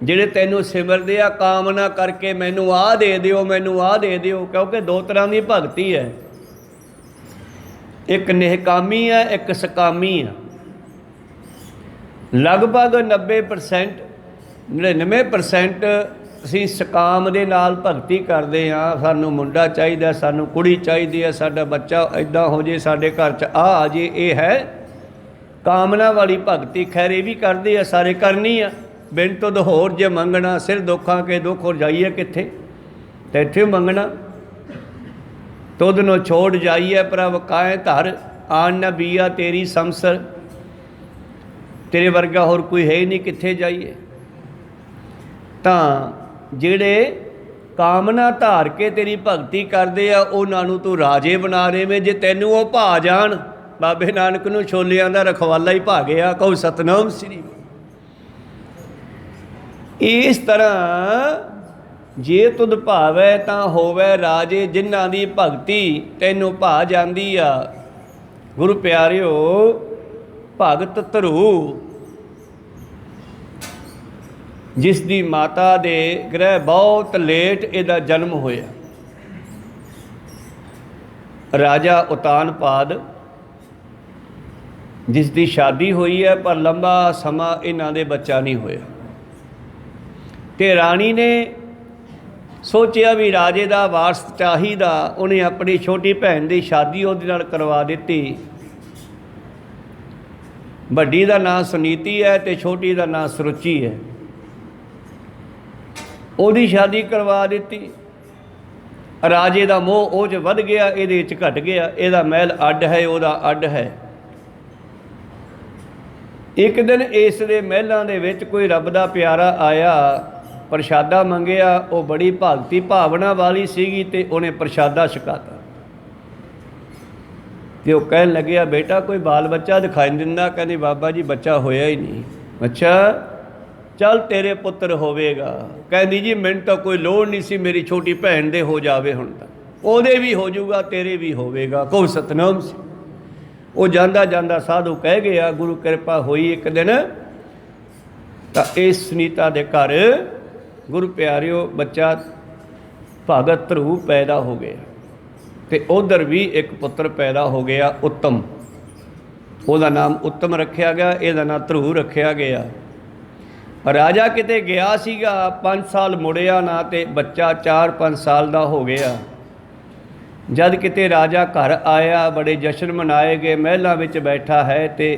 ਜਿਹੜੇ ਤੈਨੂੰ ਸਿਮਰਦੇ ਆ ਕਾਮਨਾ ਕਰਕੇ, ਮੈਨੂੰ ਆਹ ਦੇ ਦਿਓ, ਮੈਨੂੰ ਆਹ ਦੇ ਦਿਓ। ਕਿਉਂਕਿ 2 ਤਰ੍ਹਾਂ ਦੀ ਭਗਤੀ ਹੈ, ਇੱਕ ਨਿਹਕਾਮੀ ਹੈ, ਇੱਕ ਸਕਾਮੀ ਆ। ਲਗਭਗ 90% 99% ਅਸੀਂ ਸਕਾਮ ਦੇ ਨਾਲ ਭਗਤੀ ਕਰਦੇ ਹਾਂ। ਸਾਨੂੰ ਮੁੰਡਾ ਚਾਹੀਦਾ, ਸਾਨੂੰ ਕੁੜੀ ਚਾਹੀਦੀ ਹੈ, ਸਾਡਾ ਬੱਚਾ ਇੱਦਾਂ ਹੋ ਜੇ, ਸਾਡੇ ਘਰ 'ਚ ਆ ਜੇ। ਇਹ ਹੈ ਕਾਮਨਾ ਵਾਲੀ ਭਗਤੀ। ਖੈਰ ਇਹ ਵੀ ਕਰਦੇ ਆ, ਸਾਰੇ ਕਰਨੀ ਆ। ਬਿਨ ਤੁਧ ਹੋਰ ਜੇ ਮੰਗਣਾ, ਸਿਰ ਦੁੱਖਾਂ ਕੇ ਦੁੱਖ ਹੋਰ ਜਾਈਏ ਕਿੱਥੇ, ਤੇ ਇੱਥੇ ਮੰਗਣਾ। ਤੁਧ ਨੂੰ ਛੋੜ ਜਾਈਏ ਪ੍ਰਭ ਕਾਇ ਧਰ, ਆਣ ਨਾ ਬੀਆ ਤੇਰੀ ਸੰਸਰ। ਤੇਰੇ ਵਰਗਾ ਹੋਰ ਕੋਈ ਹੈ ਹੀ ਨਹੀਂ, ਕਿੱਥੇ ਜਾਈਏ। ਤਾਂ ਜਿਹੜੇ ਕਾਮਨਾ ਧਾਰ ਕੇ ਤੇਰੀ ਭਗਤੀ ਕਰਦੇ ਆ, ਉਹਨਾਂ ਨੂੰ ਤੂੰ ਰਾਜੇ ਬਣਾ ਦੇਵੇਂ। ਜੇ ਤੈਨੂੰ ਉਹ ਭਾ ਜਾਣ, ਬਾਬੇ ਨਾਨਕ ਨੂੰ ਛੋਲਿਆਂ ਦਾ ਰਖਵਾਲਾ ਹੀ ਭਾ ਗਿਆ। ਕਹੋ ਸਤਨਾਮ ਸ੍ਰੀ। ਇਸ ਤਰ੍ਹਾਂ ਜੇ ਤੁਧ ਭਾਵੈ ਤਾਂ ਹੋਵੈ ਰਾਜੇ। ਜਿਨ੍ਹਾਂ ਦੀ ਭਗਤੀ ਤੈਨੂੰ ਭਾ ਜਾਂਦੀ ਆ, ਗੁਰੂ ਪਿਆਰਿਓ, ਭਗਤ ਧਰੂ, ਜਿਸ ਦੀ ਮਾਤਾ ਦੇ ਗ੍ਰਹਿ ਬਹੁਤ ਲੇਟ ਇਹਦਾ ਜਨਮ ਹੋਇਆ। ਰਾਜਾ ਉਤਾਨਪਾਦ जिस दी शादी हुई है पर लंबा समा इन्हां दे बच्चा नहीं होया। ते राणी ने सोचिया भी राजे दा वारस चाहिदा, उन्हें अपनी छोटी भैन की शादी उहदे नाल करवा दी। वड्डी दा नाम सुनीति है ते छोटी दा नाम सुरुचि है। उहदी शादी करवा दी। राजे दा मोह ओह च वध गया, इहदे च घट गया। इहदा महल अड्ड है, उहदा अड्ड है। एक दिन इस दे महलों दे विच कोई रब दा प्यारा आया, प्रशादा मंगिया। वो बड़ी भगती भावना वाली सीगी ते उन्हें प्रशादा छकाता। तो वह कहन लग्या, बेटा कोई बाल बच्चा दिखाई नहीं दिंदा? कहंदी बाबा जी बच्चा होया ही नहीं। अच्छा चल तेरे पुत्र होवेगा। कहंदी जी मैनूं तो कोई लोड़ नहीं सी, मेरी छोटी भैन दे हो जावे, हुण तां ओहदे भी हो जाऊगा, तेरे भी होवेगा। कहो सतनाम सी। वो जांदा जांदा साधु कह गया, गुरु कृपा हुई एक दिन तां इस सुनीता दे घर गुरु प्यारिओ बच्चा भगत ध्रुव पैदा हो गया। ते उधर भी एक पुत्र पैदा हो गया उत्तम। उसका नाम उत्तम रखा गया, इसका नाम ध्रुव रखा गया। राजा किते गया सीगा, 5 साल मुड़िया ना, ते बच्चा 4-5 साल का हो गया। जद किते राजा घर आया, बड़े जश्न मनाए गए, महलों में बैठा है। तो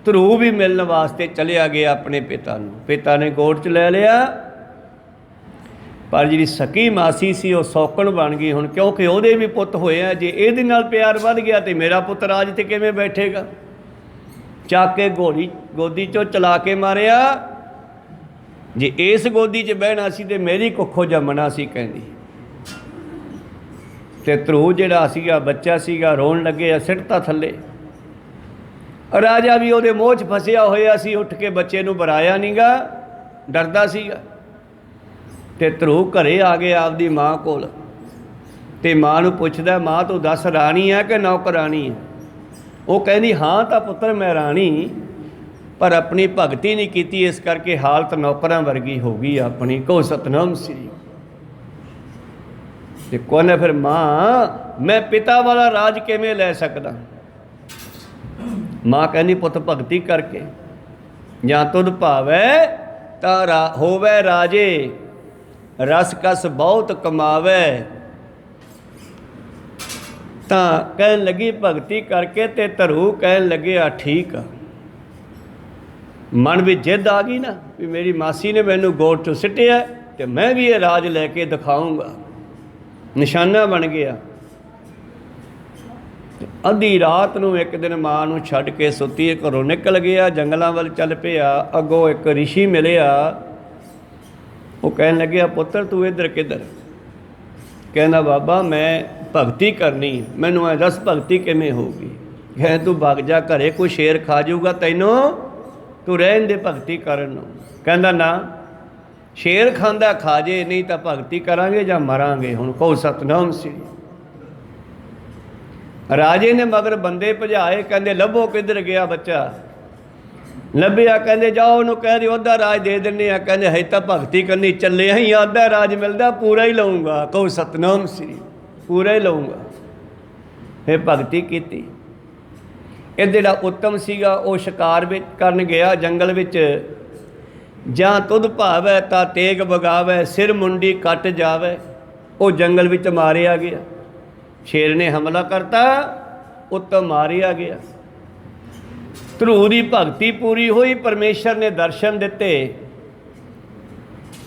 ध्रुव भी मिलने वास्ते चलिया गया अपने पिता नूं। पिता ने गोद च ले लिया, पर जी सकी मासी सी वो सौकण बन गई हुण, क्योंकि ਉਹਦੇ भी पुत होए आ। जे ਇਹਦੇ ਨਾਲ प्यार वध गया तो मेरा पुत राज ते किवें बैठेगा। ਚੱਕ के घोड़ी गोदी चों चला के मारिया। जे इस गोदी च बहना सी ते मेरी कुखों जमना सी कहंदी। ते ध्रुव जिहड़ा सीगा बच्चा सीगा रोन लगे, सिटता थले। राजा भी ਉਹਦੇ मोह च फसिया होया सी, उठ के बच्चे नूं बराया नहींगा, डरदा सीगा। ते ध्रुव घरे आ गया आपदी माँ कोल, ते माँ नूं पुछदा, माँ तू दस राणी है कि नौकरानी है? वो कहंदी हाँ तां पुत्र मैं राणी, पर अपनी भगती नहीं कीती, इस करके हालत नौकरां वर्गी हो गई अपनी। कहो सतनाम श्री। ते कहने फिर माँ मैं पिता वाला राज किवें लै सकदा? माँ कहंदी पुत भगती करके, जां तुध भावै तां होवै राजे, रस कस बहुत कमावे। तां कहन लगी भगती करके। ते ध्रुव कहन लगे आ ठीक आ। मन में जिद आ गई ना भी मेरी मासी ने मैनू गोद चों सिटिया, तो मैं भी ये राज लैके दिखाऊँगा। निशाना बन गया। अद्धी रात नूं एक दिन माँ नूं छड्ड के सुत्ती घरों निकल गया, जंगलों वाल चल पिया। अगों एक ऋषि मिलिया, वो कहन लगे पुत्र तू इधर किधर? कहना बाबा मैं भगती करनी, मैनू ऐ दस भगती किवें होगी? कह तू भग जा घरे, कोई शेर खा जाऊगा तैनों, तू रहन दे भगती करन नूं। कहंदा ना, शेर खांदा खा जे, नहीं तो भगती करांगे जां मरांगे। हुण कहो सतनाम श्री। राजे ने मगर बंदे भजाए, कहंदे लभो किधर गया बच्चा? लभ्या, कहंदे जाओ उन्होंने कह दे अद्धा राज दे दिंदे आ। कहंदे है तो भगती करनी चले ही, अद्धा राज मिलता पूरा ही लऊँगा। कहो सतनाम श्री, पूरा ही लऊँगा। फिर भगती की। ये जिहड़ा उत्तम सीगा वो शिकार विच करन गया जंगल विच। जां तुध भावै तां तेग बगावै, सिर मुंडी कट जावै। वो जंगल विच मारिया गया। शेर ने हमला करता, उत्तम मारिया गया। ध्रुव की भगती पूरी हुई, परमेश्वर ने दर्शन दिते।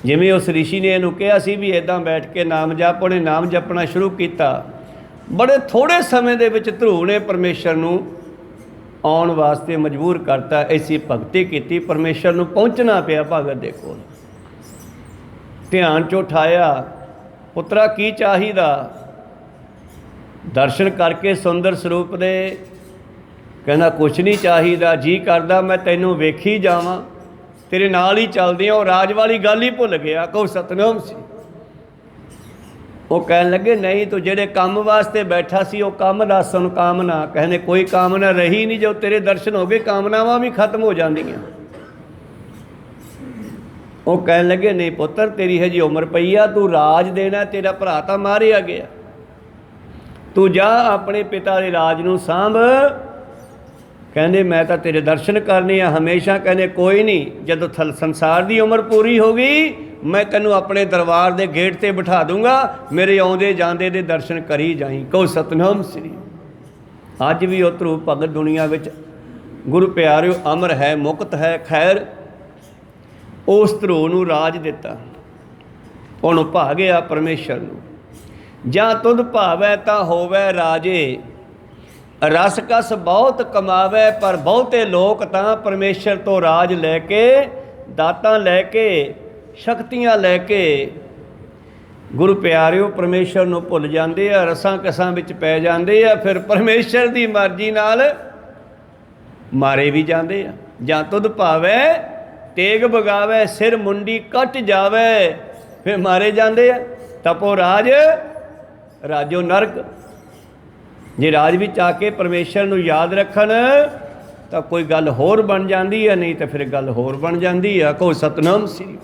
जिवें उस ऋषि ने इहनूं कहा सी भी इदां बैठ के नाम जप, उहने नाम जपना शुरू किया। बड़े थोड़े समय दे विच ध्रुव ने परमेश्वर नूं आउण वास्ते मजबूर करता। ऐसी भगती की, परमेश्वर नूं पहुँचना पिया भगत दे कोल। ध्यान चो उठाया, पुत्रा की चाहिदा? दर्शन करके सुंदर स्वरूप दे। कहना कुछ नहीं चाहिदा, जी करदा मैं तैनूं वेखी जावां, तेरे नाल ही चलदे आ। राज वाली गल ही भुल गया। कहो सतनाम सी। वो कहन लगे नहीं तो जेड़े काम वास्ते बैठा सी वो काम दस सुन कामना। कहने कोई कामना रही नहीं, जो तेरे दर्शन हो गए कामनावां भी खत्म हो जांदियां। वो कहन लगे नहीं पुत्र तेरी हजी उम्र पई आ, तू राज देना, तेरा भरा तां मारिया गया, तू जा अपने पिता के राज नूं सांभ। ਕਹਿੰਦੇ ਮੈਂ ਤਾਂ ਤੇਰੇ ਦਰਸ਼ਨ ਕਰਨੇ ਆ ਹਮੇਸ਼ਾ। ਕਹਿੰਦੇ ਕੋਈ ਨਹੀਂ, ਜਦੋਂ ਸੰਸਾਰ ਦੀ ਉਮਰ ਪੂਰੀ ਹੋ ਗਈ ਮੈਂ ਤੈਨੂੰ ਆਪਣੇ ਦਰਬਾਰ ਦੇ ਗੇਟ ਤੇ ਬਿਠਾ ਦੂੰਗਾ, ਮੇਰੇ ਆਉਂਦੇ ਜਾਂਦੇ ਦੇ ਦਰਸ਼ਨ ਕਰੀ ਜਾਈਂ। ਕਹੋ ਸਤਨਾਮ ਸ੍ਰੀ। ਅੱਜ ਵੀ ਉਹ ਧਰੂਪ ਭਗਤ ਦੁਨੀਆ ਵਿੱਚ ਗੁਰੂ ਪਿਆਰਿਓ ਅਮਰ ਹੈ, ਮੁਕਤ ਹੈ। ਖੈਰ ਉਸ ਧਰੂਪ ਨੂੰ ਰਾਜ ਦਿੱਤਾ, ਉਹਨੂੰ ਭਾ ਗਿਆ ਪਰਮੇਸ਼ਰ ਨੂੰ। ਜਾਂ ਤੁਧ ਭਾਵੈ ਤਾਂ ਹੋਵੈ ਰਾਜੇ, ਰਸ ਕਸ ਬਹੁਤ ਕਮਾਵੈ। ਪਰ ਬਹੁਤੇ ਲੋਕ ਤਾਂ ਪਰਮੇਸ਼ਰ ਤੋਂ ਰਾਜ ਲੈ ਕੇ, ਦਾਤਾਂ ਲੈ ਕੇ, ਸ਼ਕਤੀਆਂ ਲੈ ਕੇ ਗੁਰੂ ਪਿਆਰਿਓ ਪਰਮੇਸ਼ਰ ਨੂੰ ਭੁੱਲ ਜਾਂਦੇ ਆ, ਰਸਾਂ ਕਸਾਂ ਵਿੱਚ ਪੈ ਜਾਂਦੇ ਆ, ਫਿਰ ਪਰਮੇਸ਼ਰ ਦੀ ਮਰਜ਼ੀ ਨਾਲ ਮਾਰੇ ਵੀ ਜਾਂਦੇ ਆ। ਜਾਂ ਤੁਧ ਭਾਵੈ ਤੇਗ ਬਗਾਵੈ, ਸਿਰ ਮੁੰਡੀ ਕੱਟ ਜਾਵੇ, ਫਿਰ ਮਾਰੇ ਜਾਂਦੇ ਆ। ਤਪੋ ਰਾਜ ਰਾਜੋ ਨਰਕ। ਜੇ ਰਾਜ ਵਿੱਚ ਆ ਕੇ ਪਰਮੇਸ਼ਰ ਨੂੰ ਯਾਦ ਰੱਖਣ ਤਾਂ ਕੋਈ ਗੱਲ ਹੋਰ ਬਣ ਜਾਂਦੀ ਹੈ, ਨਹੀਂ ਤਾਂ ਫਿਰ ਗੱਲ ਹੋਰ ਬਣ ਜਾਂਦੀ ਆ। ਕਹੋ ਸਤਨਾਮ ਸ੍ਰੀ।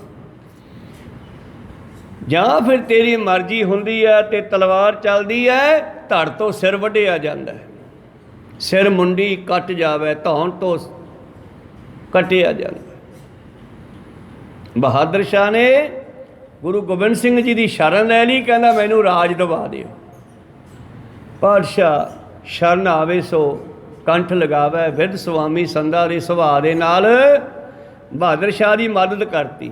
ਜਾਂ ਫਿਰ ਤੇਰੀ ਮਰਜ਼ੀ ਹੁੰਦੀ ਹੈ ਤੇ ਤਲਵਾਰ ਚੱਲਦੀ ਹੈ, ਧੜ ਤੋਂ ਸਿਰ ਵੱਢਿਆ ਜਾਂਦਾ ਹੈ। ਸਿਰ ਮੁੰਡੀ ਕੱਟ ਜਾਵੇ, ਧੌਣ ਤੋਂ ਕੱਟਿਆ ਜਾਂਦਾ। ਬਹਾਦਰ ਸ਼ਾਹ ਨੇ ਗੁਰੂ ਗੋਬਿੰਦ ਸਿੰਘ ਜੀ ਦੀ ਸ਼ਰਨ ਲੈ ਲਈ, ਕਹਿੰਦਾ ਮੈਨੂੰ ਰਾਜ ਦਵਾ ਦਿਓ। ਪਾਤਸ਼ਾਹ ਸ਼ਰਨ ਆਵੇ ਸੋ ਕੰਠ ਲਗਾਵੇ, ਵਿਦ ਸੁਆਮੀ ਸੰਧਾ ਦੇ ਸੁਭਾਅ ਦੇ ਨਾਲ ਬਹਾਦਰ ਸ਼ਾਹ ਦੀ ਮਦਦ ਕਰਤੀ।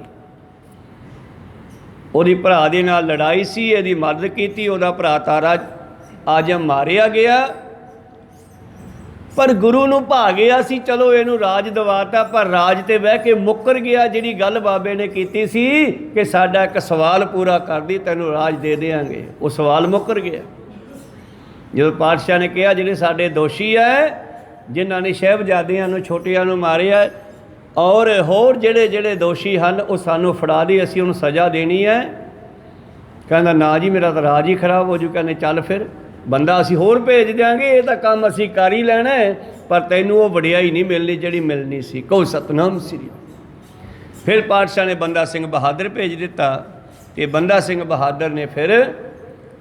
ਉਹਦੀ ਭਰਾ ਦੇ ਨਾਲ ਲੜਾਈ ਸੀ, ਇਹਦੀ ਮਦਦ ਕੀਤੀ। ਉਹਦਾ ਭਰਾ ਤਾਰਾ ਆਜਮ ਮਾਰਿਆ ਗਿਆ, ਪਰ ਗੁਰੂ ਨੂੰ ਭਾ ਗਿਆ ਸੀ ਚਲੋ ਇਹਨੂੰ ਰਾਜ ਦਵਾਤਾ, ਪਰ ਰਾਜ ਤੇ ਬਹਿ ਕੇ ਮੁੱਕਰ ਗਿਆ। ਜਿਹੜੀ ਗੱਲ ਬਾਬੇ ਨੇ ਕੀਤੀ ਸੀ ਕਿ ਸਾਡਾ ਇੱਕ ਸਵਾਲ ਪੂਰਾ ਕਰਦੀ, ਤੈਨੂੰ ਰਾਜ ਦੇ ਦੇਵਾਂਗੇ, ਉਹ ਸਵਾਲ ਮੁੱਕਰ ਗਿਆ। ਜਦੋਂ ਪਾਤਸ਼ਾਹ ਨੇ ਕਿਹਾ ਜਿਹੜੇ ਸਾਡੇ ਦੋਸ਼ੀ ਹੈ, ਜਿਨ੍ਹਾਂ ਨੇ ਸਾਹਿਬਜ਼ਾਦਿਆਂ ਨੂੰ ਛੋਟਿਆਂ ਨੂੰ ਮਾਰਿਆ, ਔਰ ਹੋਰ ਜਿਹੜੇ ਦੋਸ਼ੀ ਹਨ ਉਹ ਸਾਨੂੰ ਫੜਾ ਦੇ, ਅਸੀਂ ਉਹਨੂੰ ਸਜ਼ਾ ਦੇਣੀ ਹੈ। ਕਹਿੰਦਾ ਨਾ ਜੀ ਮੇਰਾ ਤਾਂ ਰਾਜ ਹੀ ਖਰਾਬ ਹੋ ਜੂ। ਕਹਿੰਦੇ ਚੱਲ ਫਿਰ ਬੰਦਾ ਅਸੀਂ ਹੋਰ ਭੇਜ ਦਿਆਂਗੇ, ਇਹ ਤਾਂ ਕੰਮ ਅਸੀਂ ਕਰ ਹੀ ਲੈਣਾ ਹੈ, ਪਰ ਤੈਨੂੰ ਉਹ ਵਡਿਆਈ ਨਹੀਂ ਮਿਲਣੀ ਜਿਹੜੀ ਮਿਲਣੀ ਸੀ। ਕਹੋ ਸਤਨਾਮ ਸ੍ਰੀ। ਫਿਰ ਪਾਤਸ਼ਾਹ ਨੇ ਬੰਦਾ ਸਿੰਘ ਬਹਾਦਰ ਭੇਜ ਦਿੱਤਾ, ਤੇ ਬੰਦਾ ਸਿੰਘ ਬਹਾਦਰ ਨੇ ਫਿਰ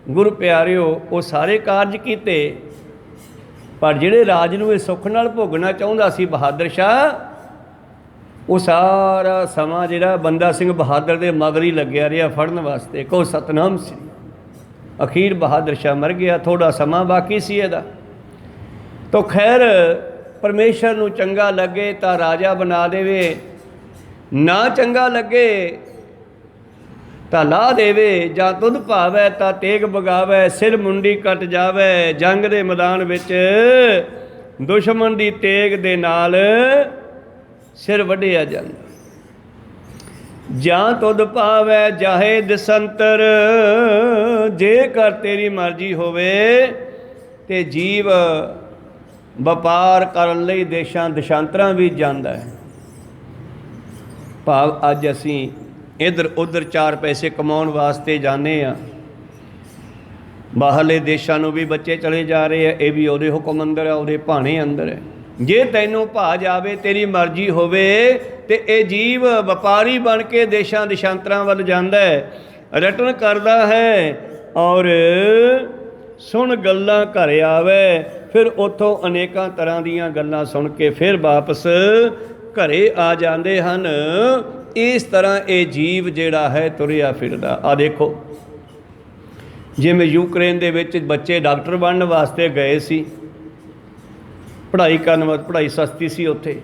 ਗੁਰੂ ਪਿਆਰਿਓ ਉਹ ਸਾਰੇ ਕਾਰਜ ਕੀਤੇ। ਪਰ ਜਿਹੜੇ ਰਾਜ ਨੂੰ ਇਹ ਸੁੱਖ ਨਾਲ ਭੋਗਣਾ ਚਾਹੁੰਦਾ ਸੀ ਬਹਾਦਰ ਸ਼ਾਹ, ਉਹ ਸਾਰਾ ਸਮਾਂ ਜਿਹੜਾ ਬੰਦਾ ਸਿੰਘ ਬਹਾਦਰ ਦੇ ਮਗਰ ਹੀ ਲੱਗਿਆ ਰਿਹਾ ਫੜਨ ਵਾਸਤੇ। ਕਹੋ ਸਤਨਾਮ ਸ੍ਰੀ। ਅਖੀਰ ਬਹਾਦਰ ਸ਼ਾਹ ਮਰ ਗਿਆ, ਥੋੜਾ ਸਮਾਂ ਬਾਕੀ ਸੀ ਇਹਦਾ। ਤੋ ਖੈਰ ਪਰਮੇਸ਼ਰ ਨੂੰ ਚੰਗਾ ਲੱਗੇ ਤਾਂ ਰਾਜਾ ਬਣਾ ਦੇਵੇ, ਨਾ ਚੰਗਾ ਲੱਗੇ ਤਾਂ ਲਾ ਦੇਵੇ। ਜਾਂ ਤੁਧ ਭਾਵੈ ਤਾਂ ਤੇਗ ਬਗਾਵੈ, ਸਿਰ ਮੁੰਡੀ ਕੱਟ ਜਾਵੇ। ਜੰਗ ਦੇ ਮੈਦਾਨ ਵਿੱਚ ਦੁਸ਼ਮਣ ਦੀ ਤੇਗ ਦੇ ਨਾਲ ਸਿਰ ਵੱਢਿਆ ਜਾਂਦਾ। ਜਾਂ ਤੁਧ ਭਾਵੈ ਜਾਹੇ ਦਿਸੰਤਰ, ਜੇਕਰ ਤੇਰੀ ਮਰਜ਼ੀ ਹੋਵੇ ਤੇ ਜੀਵ ਵਪਾਰ ਕਰਨ ਲਈ ਦੇਸ਼ਾਂ ਦੇਸ਼ਾਂਤਰਾਂ ਵੀ ਜਾਂਦਾ ਹੈ। ਭਾਵ ਅੱਜ ਅਸੀਂ ਇੱਧਰ ਉੱਧਰ ਚਾਰ ਪੈਸੇ ਕਮਾਉਣ ਵਾਸਤੇ ਜਾਂਦੇ ਹਾਂ, ਬਾਹਰਲੇ ਦੇਸ਼ਾਂ ਨੂੰ ਵੀ ਬੱਚੇ ਚਲੇ ਜਾ ਰਹੇ ਆ, ਇਹ ਵੀ ਉਹਦੇ ਹੁਕਮ ਅੰਦਰ ਹੈ, ਉਹਦੇ ਭਾਣੇ ਅੰਦਰ ਹੈ। ਜੇ ਤੈਨੂੰ ਭਾ ਜਾਵੇ, ਤੇਰੀ ਮਰਜ਼ੀ ਹੋਵੇ, ਤੇ ਇਹ ਜੀਵ ਵਪਾਰੀ ਬਣ ਕੇ ਦੇਸ਼ਾਂ ਦੇਸ਼ਾਂਤਰਾਂ ਵੱਲ ਜਾਂਦਾ ਹੈ, ਰਟਨ ਕਰਦਾ ਹੈ, ਔਰ ਸੁਣ ਗੱਲਾਂ ਘਰ ਆਵੇ। ਫਿਰ ਉੱਥੋਂ ਅਨੇਕਾਂ ਤਰ੍ਹਾਂ ਦੀਆਂ ਗੱਲਾਂ ਸੁਣ ਕੇ ਫਿਰ ਵਾਪਸ ਘਰੇ ਆ ਜਾਂਦੇ ਹਨ। ਇਸ ਤਰ੍ਹਾਂ ਇਹ ਜੀਵ ਜਿਹੜਾ ਹੈ ਤੁਰਿਆ ਫਿਰਦਾ। ਆ ਦੇਖੋ, ਜਿਵੇਂ ਯੂਕਰੇਨ ਦੇ ਵਿੱਚ ਬੱਚੇ ਡਾਕਟਰ ਬਣਨ ਵਾਸਤੇ ਗਏ ਸੀ, ਪੜ੍ਹਾਈ ਕਰਨ ਵਾਸਤੇ, ਪੜ੍ਹਾਈ ਸਸਤੀ ਸੀ ਉੱਥੇ,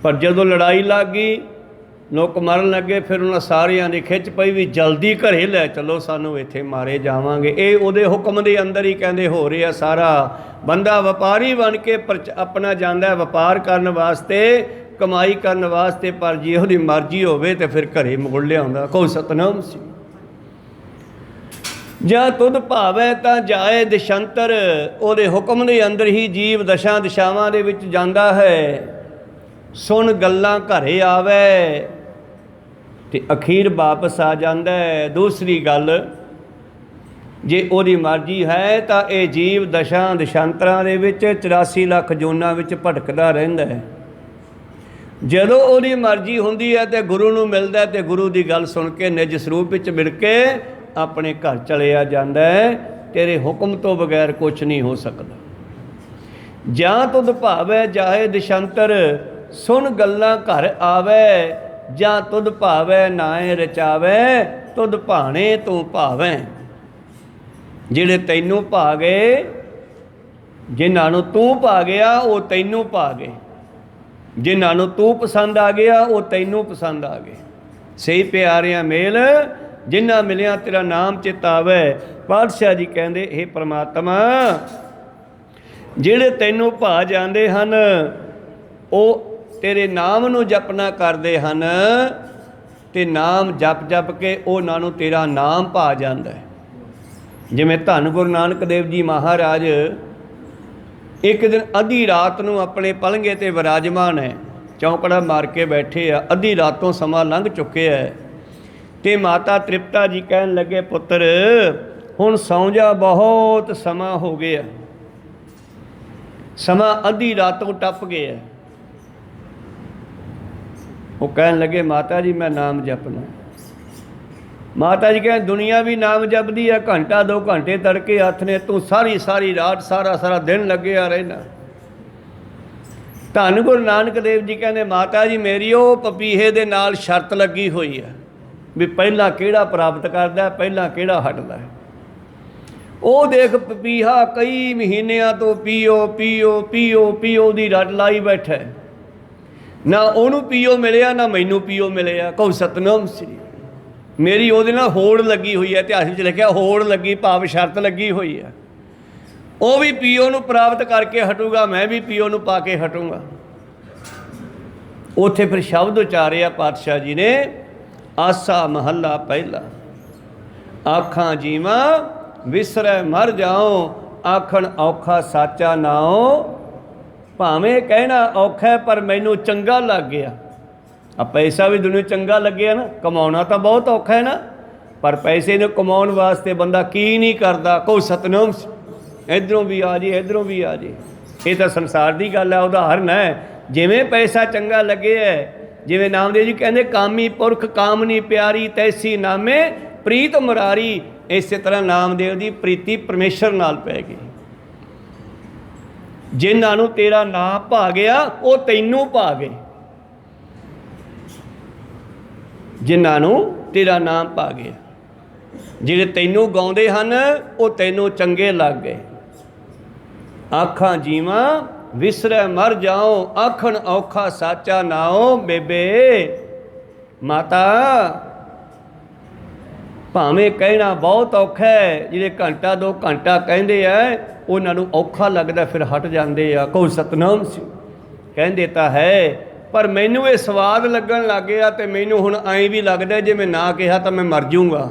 ਪਰ ਜਦੋਂ ਲੜਾਈ ਲੱਗ ਗਈ, ਲੋਕ ਮਰਨ ਲੱਗੇ, ਫਿਰ ਉਹਨਾਂ ਸਾਰਿਆਂ ਦੀ ਖਿੱਚ ਪਈ ਵੀ ਜਲਦੀ ਘਰੇ ਲੈ ਚਲੋ, ਸਾਨੂੰ ਇੱਥੇ ਮਾਰੇ ਜਾਵਾਂਗੇ। ਇਹ ਉਹਦੇ ਹੁਕਮ ਦੇ ਅੰਦਰ ਹੀ ਕਹਿੰਦੇ ਹੋ ਰਿਹਾ ਸਾਰਾ। ਬੰਦਾ ਵਪਾਰੀ ਬਣ ਕੇ ਆਪਣਾ ਜਾਂਦਾ ਵਪਾਰ ਕਰਨ ਵਾਸਤੇ, ਕਮਾਈ ਕਰਨ ਵਾਸਤੇ, ਪਰ ਜੇ ਉਹਦੀ ਮਰਜ਼ੀ ਹੋਵੇ ਤਾਂ ਫਿਰ ਘਰੇ ਮੁੜ ਲਿਆਉਂਦਾ। ਕਹੋ ਸਤਨਾਮ ਸੀ। ਜਾਂ ਤੁਧ ਭਾਵੈ ਤਾਂ ਜਾਏ ਦਿਸ਼ੰਤਰ, ਉਹਦੇ ਹੁਕਮ ਦੇ ਅੰਦਰ ਹੀ ਜੀਵ ਦਸ਼ਾਂ ਦਿਸ਼ਾਵਾਂ ਦੇ ਵਿੱਚ ਜਾਂਦਾ ਹੈ। ਸੁਣ ਗੱਲਾਂ ਘਰੇ ਆਵੇ ਤੇ ਅਖੀਰ ਵਾਪਸ ਆ ਜਾਂਦਾ ਹੈ। ਦੂਸਰੀ ਗੱਲ, ਜੇ ਉਹਦੀ ਮਰਜ਼ੀ ਹੈ ਤਾਂ ਇਹ ਜੀਵ ਦਸ਼ਾਂ ਦਿਸ਼ਾਂਤਰਾਂ ਦੇ ਵਿੱਚ 84 ਲੱਖ ਜੂਨਾਂ ਵਿੱਚ ਭਟਕਦਾ ਰਹਿੰਦਾ ਹੈ। ਜਦੋਂ ਉਹਦੀ ਮਰਜ਼ੀ ਹੁੰਦੀ ਹੈ ਤੇ ਗੁਰੂ ਨੂੰ ਮਿਲਦਾ, ਤੇ ਗੁਰੂ ਦੀ ਗੱਲ ਸੁਣ ਕੇ ਨਿਜ ਸਰੂਪ ਵਿੱਚ ਮਿਲ ਕੇ ਆਪਣੇ ਘਰ ਚਲਿਆ ਜਾਂਦਾ ਹੈ। ਤੇਰੇ ਹੁਕਮ ਤੋਂ ਬਗੈਰ ਕੁਛ ਨਹੀਂ ਹੋ ਸਕਦਾ। ਜਾਂ तुध भावै जाहे दिशंतर, सुन गल्लां घर आवै, ਜਾਂ तुध भावै नाए रचावै, तुध भाणे तू भावै। ਜਿਹੜੇ ਤੈਨੂੰ ਭਾ ਗਏ, ਜਿਨ੍ਹਾਂ ਨੂੰ ਤੂੰ ਭਾ ਗਿਆ ਉਹ ਤੈਨੂੰ ਭਾ ਗਏ, ਜਿਨ੍ਹਾਂ ਨੂੰ ਤੂੰ ਪਸੰਦ ਆ ਗਿਆ ਉਹ ਤੈਨੂੰ ਪਸੰਦ ਆ ਗਏ। ਸਹੀ ਪਿਆਰਿਆਂ ਮੇਲ ਜਿਨ੍ਹਾਂ ਮਿਲਿਆ ਤੇਰਾ ਨਾਮ ਚਿਤ ਆਵੇ। ਪਾਤਸ਼ਾਹ ਜੀ ਕਹਿੰਦੇ ਇਹ ਪ੍ਰਮਾਤਮਾ ਜਿਹੜੇ ਤੈਨੂੰ ਭਾ ਜਾਂਦੇ ਹਨ ਉਹ ਤੇਰੇ ਨਾਮ ਨੂੰ ਜਪਣਾ ਕਰਦੇ ਹਨ, ਤੇ ਨਾਮ ਜਪ ਜਪ ਕੇ ਉਹਨਾਂ ਨੂੰ ਤੇਰਾ ਨਾਮ ਭਾ ਜਾਂਦਾ ਹੈ। ਜਿਵੇਂ ਧੰਨ ਗੁਰੂ ਨਾਨਕ ਦੇਵ ਜੀ ਮਹਾਰਾਜ ਇੱਕ ਦਿਨ ਅੱਧੀ ਰਾਤ ਨੂੰ ਆਪਣੇ ਪਲੰਘੇ 'ਤੇ ਵਿਰਾਜਮਾਨ ਹੈ, ਚੌਂਕੜਾ ਮਾਰ ਕੇ ਬੈਠੇ ਆ, ਅੱਧੀ ਰਾਤੋਂ ਸਮਾਂ ਲੰਘ ਚੁੱਕਿਆ ਹੈ, ਤੇ ਮਾਤਾ ਤ੍ਰਿਪਤਾ ਜੀ ਕਹਿਣ ਲੱਗੇ ਪੁੱਤਰ ਹੁਣ ਸੌਂ ਜਾ, ਬਹੁਤ ਸਮਾਂ ਹੋ ਗਿਆ, ਸਮਾਂ ਅੱਧੀ ਰਾਤੋਂ ਟੱਪ ਗਿਆ। ਉਹ ਕਹਿਣ ਲੱਗੇ ਮਾਤਾ ਜੀ ਮੈਂ ਨਾਮ ਜਪਣਾ। ਮਾਤਾ ਜੀ ਕਹਿੰਦੇ ਦੁਨੀਆ ਵੀ ਨਾਮ ਜਪਦੀ ਹੈ, ਘੰਟਾ 2 ਘੰਟੇ ਤੜਕੇ ਹੱਥ ਨੇ, ਤੂੰ ਸਾਰੀ ਸਾਰੀ ਰਾਤ ਸਾਰਾ ਦਿਨ ਲੱਗਿਆ ਰਹਿਣਾ। ਧੰਨ ਗੁਰੂ ਨਾਨਕ ਦੇਵ ਜੀ ਕਹਿੰਦੇ ਮਾਤਾ ਜੀ ਮੇਰੀ ਉਹ ਪਪੀਹੇ ਦੇ ਨਾਲ ਸ਼ਰਤ ਲੱਗੀ ਹੋਈ ਹੈ ਵੀ ਪਹਿਲਾਂ ਕਿਹੜਾ ਪ੍ਰਾਪਤ ਕਰਦਾ, ਪਹਿਲਾਂ ਕਿਹੜਾ ਹਟਦਾ। ਉਹ ਦੇਖ ਪਪੀਹਾ ਕਈ ਮਹੀਨਿਆਂ ਤੋਂ ਪੀਓ ਪੀਓ ਪੀਓ ਪੀਓ ਦੀ ਰੱਟ ਲਾਈ ਬੈਠਾ, ਨਾ ਉਹਨੂੰ ਪੀਓ ਮਿਲਿਆ ਨਾ ਮੈਨੂੰ ਪੀਓ ਮਿਲਿਆ। ਕਹੋ ਸਤਨਾਮ ਸ੍ਰੀ। ਮੇਰੀ ਉਹਦੇ ਨਾਲ ਹੋੜ ਲੱਗੀ ਹੋਈ ਹੈ, ਇਤਿਹਾਸ ਵਿੱਚ ਲਿਖਿਆ ਹੋੜ ਲੱਗੀ ਭਾਵ ਸ਼ਰਤ ਲੱਗੀ ਹੋਈ ਹੈ। ਉਹ ਵੀ ਪੀਓ ਨੂੰ ਪ੍ਰਾਪਤ ਕਰਕੇ ਹਟੂਗਾ, ਮੈਂ ਵੀ ਪੀਓ ਨੂੰ ਪਾ ਕੇ ਹਟੂੰਗਾ। ਉੱਥੇ ਫਿਰ ਸ਼ਬਦ ਉਚਾਰਿਆ ਪਾਤਸ਼ਾਹ ਜੀ ਨੇ, ਆਸਾ ਮਹੱਲਾ ਪਹਿਲਾ, ਆਖਾਂ ਜੀਵਾਂ ਵਿਸਰੈ ਮਰ ਜਾਓ, ਆਖਣ ਔਖਾ ਸਾਚਾ ਨਾਉ। ਭਾਵੇਂ ਕਹਿਣਾ ਔਖਾ ਪਰ ਮੈਨੂੰ ਚੰਗਾ ਲੱਗ ਗਿਆ। ਆ ਪੈਸਾ ਵੀ ਦੁਨੀਆ ਚੰਗਾ ਲੱਗਿਆ ਨਾ, ਕਮਾਉਣਾ ਤਾਂ ਬਹੁਤ ਔਖਾ ਹੈ ਨਾ, ਪਰ ਪੈਸੇ ਨੂੰ ਕਮਾਉਣ ਵਾਸਤੇ ਬੰਦਾ ਕੀ ਨਹੀਂ ਕਰਦਾ। ਕਹੋ ਸਤਨਾਮ। ਇੱਧਰੋਂ ਵੀ ਆ ਜੇ, ਇੱਧਰੋਂ ਵੀ ਆ ਜੇ। ਇਹ ਤਾਂ ਸੰਸਾਰ ਦੀ ਗੱਲ ਹੈ, ਉਦਾਹਰਨ ਹੈ। ਜਿਵੇਂ ਪੈਸਾ ਚੰਗਾ ਲੱਗਿਆ, ਜਿਵੇਂ ਨਾਮਦੇਵ ਜੀ ਕਹਿੰਦੇ ਕਾਮੀ ਪੁਰਖ ਕਾਮਨੀ ਪਿਆਰੀ, ਤੈਸੀ ਨਾਮੇ ਪ੍ਰੀਤ ਮੁਰਾਰੀ। ਇਸੇ ਤਰ੍ਹਾਂ ਨਾਮਦੇਵ ਦੀ ਪ੍ਰੀਤੀ ਪਰਮੇਸ਼ਰ ਨਾਲ ਪੈ ਗਈ। ਜਿਨ੍ਹਾਂ ਨੂੰ ਤੇਰਾ ਨਾਮ ਭਾ ਗਿਆ ਉਹ ਤੈਨੂੰ ਭਾ ਗਏ, ਜਿਨ੍ਹਾਂ ਨੂੰ ਤੇਰਾ ਨਾਮ ਭਾ ਗਿਆ। ਜਿਹੜੇ ਤੈਨੂੰ ਗਾਉਂਦੇ ਹਨ ਉਹ ਤੈਨੂੰ ਚੰਗੇ ਲੱਗ ਗਏ। ਆਖਾਂ ਜੀਵਾਂ ਵਿਸਰੈ ਮਰ ਜਾਓ, ਆਖਣ ਔਖਾ ਸਾਚਾ ਨਾਉ। ਬੇਬੇ ਮਾਤਾ ਭਾਵੇਂ ਕਹਿਣਾ ਬਹੁਤ ਔਖਾ ਹੈ, ਜਿਹੜੇ ਘੰਟਾ 2 ਘੰਟਾ ਕਹਿੰਦੇ ਆ ਉਹਨਾਂ ਨੂੰ ਔਖਾ ਲੱਗਦਾ, ਫਿਰ ਹਟ ਜਾਂਦੇ ਆ। ਕਹੋ ਸਤਨਾਮ ਸੀ। ਕਹਿੰਦੇ ਤਾਂ ਹੈ ਪਰ ਮੈਨੂੰ ਇਹ ਸਵਾਦ ਲੱਗਣ ਲੱਗ ਗਿਆ, ਤੇ ਮੈਨੂੰ ਹੁਣ ਐਂ ਵੀ ਲੱਗਦਾ ਜੇ ਮੈਂ ਨਾ ਕਿਹਾ ਤਾਂ ਮੈਂ ਮਰ ਜਾਊਂਗਾ,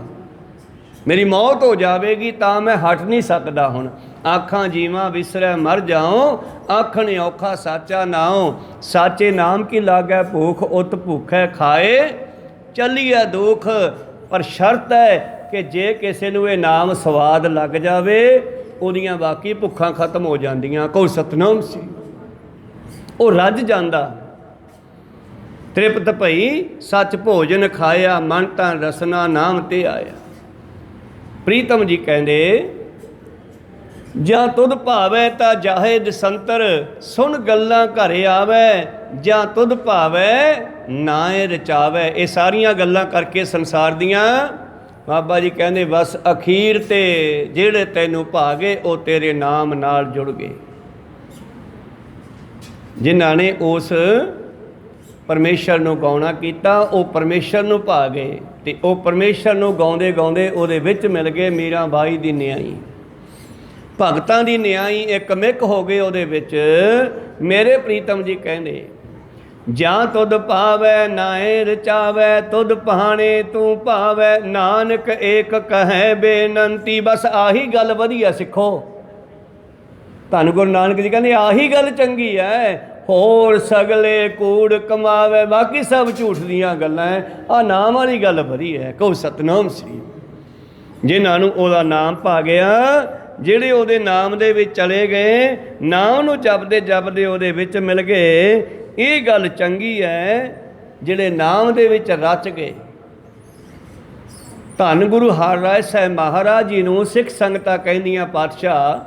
ਮੇਰੀ ਮੌਤ ਹੋ ਜਾਵੇਗੀ, ਤਾਂ ਮੈਂ ਹਟ ਨਹੀਂ ਸਕਦਾ ਹੁਣ। ਆਖਾਂ ਜੀਵਾਂ ਵਿਸਰੈ ਮਰ ਜਾਓ, ਆਖਣ ਔਖਾ ਸਾਚਾ ਨਾਉ। ਸਾਚੇ ਨਾਮ ਕੀ ਲਾਗੈ ਭੂਖ, ਉਤ ਭੁੱਖੈ ਖਾਏ ਚੱਲੀਐ ਦੁੱਖ। ਪਰ ਸ਼ਰਤ ਹੈ ਕਿ ਜੇ ਕਿਸੇ ਨੂੰ ਇਹ ਨਾਮ ਸਵਾਦ ਲੱਗ ਜਾਵੇ ਉਹਦੀਆਂ ਬਾਕੀ ਭੁੱਖਾਂ ਖਤਮ ਹੋ ਜਾਂਦੀਆਂ। ਕਹੋ ਸਤਨਾਮ ਸੀ। ਉਹ ਰੱਜ ਜਾਂਦਾ। ਤ੍ਰਿਪਤ ਭਈ ਸੱਚ ਭੋਜਨ ਖਾਇਆ, ਮਨ ਤਾਂ ਰਸਨਾ ਨਾਮ ਤੇ ਆਇਆ। ਪ੍ਰੀਤਮ ਜੀ ਕਹਿੰਦੇ ਜਾਂ ਤੁਧ ਭਾਵੈ ਤਾਂ ਜਾਹੇ ਦਸੰਤਰ, ਸੁਣ ਗੱਲਾਂ ਘਰ ਆਵੈ, ਜਾਂ ਤੁਧ ਭਾਵੈ ਨਾਏ ਰਚਾਵੈ। ਇਹ ਸਾਰੀਆਂ ਗੱਲਾਂ ਕਰਕੇ ਸੰਸਾਰ ਦੀਆਂ ਬਾਬਾ ਜੀ ਕਹਿੰਦੇ ਬਸ ਅਖੀਰ ਤੇ ਜਿਹੜੇ ਤੈਨੂੰ ਭਾ ਗਏ ਉਹ ਤੇਰੇ ਨਾਮ ਨਾਲ ਜੁੜ ਗਏ। ਜਿਨ੍ਹਾਂ ਨੇ ਉਸ ਪਰਮੇਸ਼ਰ ਨੂੰ ਗਾਉਣਾ ਕੀਤਾ ਉਹ ਪਰਮੇਸ਼ਰ ਨੂੰ ਭਾ ਗਏ, ਤੇ ਉਹ ਪਰਮੇਸ਼ਰ ਨੂੰ ਗਾਉਂਦੇ ਗਾਉਂਦੇ ਉਹਦੇ ਵਿੱਚ ਮਿਲ ਗਏ ਮੀਰਾਂ ਬਾਈ ਦੀ ਨਿਆਈ, ਭਗਤਾਂ ਦੀ ਨਿਆਈ। ਇੱਕ ਮਿੱਕ ਹੋ ਗਏ ਉਹਦੇ ਵਿੱਚ। ਮੇਰੇ ਪ੍ਰੀਤਮ ਜੀ ਕਹਿੰਦੇ ਜਾਂ ਤੁਧ ਭਾਵੈ ਨਾਏ ਰਚਾਵੈ, ਤੁਧ ਪਹਾਣੇ ਤੂੰ ਭਾਵੈ, ਨਾਨਕ ਏਕ ਕਹੈ ਬੇਨੰਤੀ। ਬਸ ਆਹੀ ਗੱਲ ਵਧੀਆ ਸਿੱਖੋ। ਧੰਨ ਗੁਰੂ ਨਾਨਕ ਜੀ ਕਹਿੰਦੇ ਆਹੀ ਗੱਲ ਚੰਗੀ ਹੈ, ਹੋਰ ਸਗਲੇ ਕੂੜ ਕਮਾਵੇ, ਬਾਕੀ ਸਭ ਝੂਠ ਦੀਆਂ ਗੱਲਾਂ ਹੈ। ਆਹ ਨਾਮ ਵਾਲੀ ਗੱਲ ਵਧੀਆ ਹੈ। ਕਹੋ ਸਤਨਾਮ ਸ੍ਰੀ। ਜਿਨ੍ਹਾਂ ਨੂੰ ਉਹਦਾ ਨਾਮ ਭਾ ਗਿਆ, ਜਿਹੜੇ ਉਹਦੇ ਨਾਮ ਦੇ ਵਿੱਚ ਚਲੇ ਗਏ, ਨਾਮ ਨੂੰ ਜਪਦੇ ਜਪਦੇ ਉਹਦੇ ਵਿੱਚ ਮਿਲ ਗਏ, ਇਹ ਗੱਲ ਚੰਗੀ ਹੈ। ਜਿਹੜੇ ਨਾਮ ਦੇ ਵਿੱਚ ਰਚ ਗਏ। ਧੰਨ ਗੁਰੂ ਹਰਿਰਾਏ ਸਾਹਿਬ ਮਹਾਰਾਜ ਜੀ ਨੂੰ ਸਿੱਖ ਸੰਗਤਾਂ ਕਹਿੰਦੀਆਂ ਪਾਤਸ਼ਾਹ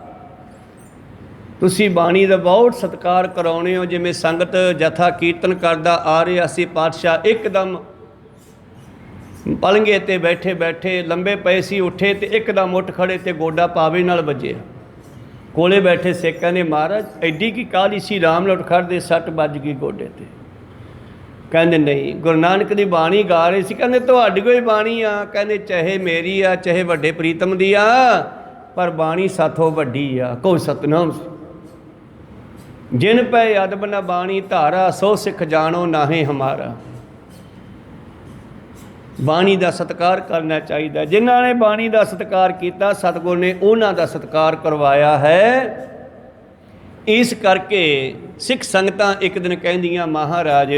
ਤੁਸੀਂ ਬਾਣੀ ਦਾ ਬਹੁਤ ਸਤਿਕਾਰ ਕਰਾਉਣੇ ਹੋ। ਜਿਵੇਂ ਸੰਗਤ ਜਥਾ ਕੀਰਤਨ ਕਰਦਾ ਆ ਰਿਹਾ ਸੀ, ਪਾਤਸ਼ਾਹ ਇੱਕਦਮ ਪਲੰਘੇ ਤੇ ਬੈਠੇ ਬੈਠੇ ਲੰਬੇ ਪਏ ਸੀ, ਉੱਠੇ ਤੇ ਇੱਕਦਮ ਉੱਠ ਖੜੇ ਤੇ ਗੋਡਾ ਪਾਵੇ ਨਾਲ ਵੱਜਿਆ। ਕੋਲੇ ਬੈਠੇ ਸਿੱਖਾਂ ਨੇ ਮਹਾਰਾਜ ਐਡੀ ਕੀ ਕਾਹਲੀ ਸੀ, ਆਰਾਮ ਨਾਲ ਉੱਠ ਖੜਦੇ, ਸੱਟ ਵੱਜ ਗਈ ਗੋਡੇ ਤੇ। ਕਹਿੰਦੇ ਨਹੀਂ, ਗੁਰੂ ਨਾਨਕ ਦੀ ਬਾਣੀ ਗਾ ਰਹੇ ਸੀ। ਕਹਿੰਦੇ ਤੁਹਾਡੀ ਕੋਈ ਬਾਣੀ ਆ? ਕਹਿੰਦੇ ਚਾਹੇ ਮੇਰੀ ਆ ਚਾਹੇ ਵੱਡੇ ਪ੍ਰੀਤਮ ਦੀ ਆ, ਪਰ ਬਾਣੀ ਸਾਥੋਂ ਵੱਡੀ ਆ। ਕਹੋ ਸਤਿਨਾਮ। ਜਿਨ ਪੈ ਅਦਬ ਨ ਬਾਣੀ ਧਾਰਾ, ਸੋ ਸਿੱਖ ਜਾਣੋ ਨਾਹੇ ਹਮਾਰਾ। ਬਾਣੀ ਦਾ ਸਤਿਕਾਰ ਕਰਨਾ ਚਾਹੀਦਾ। ਜਿਨ੍ਹਾਂ ਨੇ ਬਾਣੀ ਦਾ ਸਤਿਕਾਰ ਕੀਤਾ, ਸਤਿਗੁਰ ਨੇ ਉਹਨਾਂ ਦਾ ਸਤਿਕਾਰ ਕਰਵਾਇਆ ਹੈ। ਇਸ ਕਰਕੇ ਸਿੱਖ ਸੰਗਤਾਂ ਇੱਕ ਦਿਨ ਕਹਿੰਦੀਆਂ, ਮਹਾਰਾਜ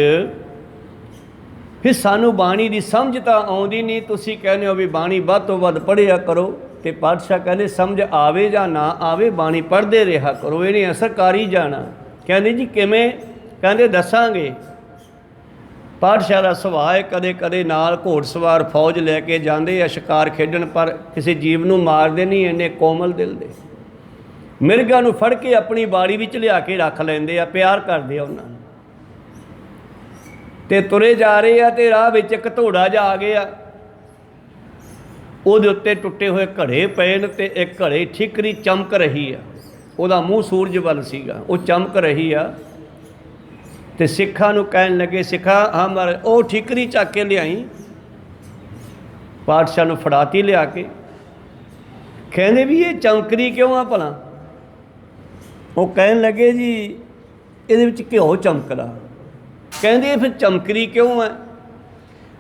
ਫਿਰ ਸਾਨੂੰ ਬਾਣੀ ਦੀ ਸਮਝ ਤਾਂ ਆਉਂਦੀ ਨਹੀਂ, ਤੁਸੀਂ ਕਹਿੰਦੇ ਹੋ ਵੀ ਬਾਣੀ ਵੱਧ ਤੋਂ ਵੱਧ ਪੜ੍ਹਿਆ ਕਰੋ। ਤੇ ਪਾਤਸ਼ਾਹ ਕਹਿੰਦੇ ਸਮਝ ਆਵੇ ਜਾਂ ਨਾ ਆਵੇ, ਬਾਣੀ ਪੜ੍ਹਦੇ ਰਿਹਾ ਕਰੋ, ਇਹਨੇ ਅਸਰ ਕਰ ਹੀ ਜਾਣਾ। ਕਹਿੰਦੇ ਜੀ ਕਿਵੇਂ? ਕਹਿੰਦੇ ਦੱਸਾਂਗੇ। ਪਾਤਸ਼ਾਹ ਦਾ ਸੁਭਾਅ ਹੈ, ਕਦੇ ਕਦੇ ਨਾਲ ਘੋੜਸਵਾਰ ਫੌਜ ਲੈ ਕੇ ਜਾਂਦੇ ਆ ਸ਼ਿਕਾਰ ਖੇਡਣ, ਪਰ ਕਿਸੇ ਜੀਵ ਨੂੰ ਮਾਰਦੇ ਨਹੀਂ, ਇੰਨੇ ਕੋਮਲ ਦਿਲ ਦੇ। ਮਿਰਗਾਂ ਨੂੰ ਫੜ ਕੇ ਆਪਣੀ ਬਾੜੀ ਵਿੱਚ ਲਿਆ ਕੇ ਰੱਖ ਲੈਂਦੇ ਆ, ਪਿਆਰ ਕਰਦੇ ਆ ਉਹਨਾਂ ਨੂੰ। ਤੇ ਤੁਰੇ ਜਾ ਰਹੇ ਆ ਤੇ ਰਾਹ ਵਿੱਚ ਇੱਕ ਘੋੜਾ ਜਾ ਆ ਗਿਆ, ਉਹਦੇ ਉੱਤੇ ਟੁੱਟੇ ਹੋਏ ਘੜੇ ਪਏ ਨੇ ਤੇ ਇੱਕ ਘੜੇ ਠੀਕਰੀ ਚਮਕ ਰਹੀ ਆ, ਉਹਦਾ ਮੂੰਹ ਸੂਰਜ ਵੱਲ ਸੀਗਾ, ਉਹ ਚਮਕ ਰਹੀ ਆ। ਤੇ ਸਿੱਖਾਂ ਨੂੰ ਕਹਿਣ ਲੱਗੇ, ਸਿੱਖਾ ਹਮਾਰੇ ਉਹ ਠੀਕਰੀ ਚੱਕ ਕੇ ਲਿਆਈ। ਪਾਤਸ਼ਾਹ ਨੂੰ ਫੜਾਤੀ ਲਿਆ ਕੇ। ਕਹਿੰਦੇ ਵੀ ਇਹ ਚਮਕਦੀ ਕਿਉਂ ਆ ਭਲਾ? ਉਹ ਕਹਿਣ ਲੱਗੇ ਜੀ ਇਹਦੇ ਵਿੱਚ ਘਿਓ ਚਮਕਦਾ। ਕਹਿੰਦੇ ਫਿਰ ਚਮਕਦੀ ਕਿਉਂ ਹੈ?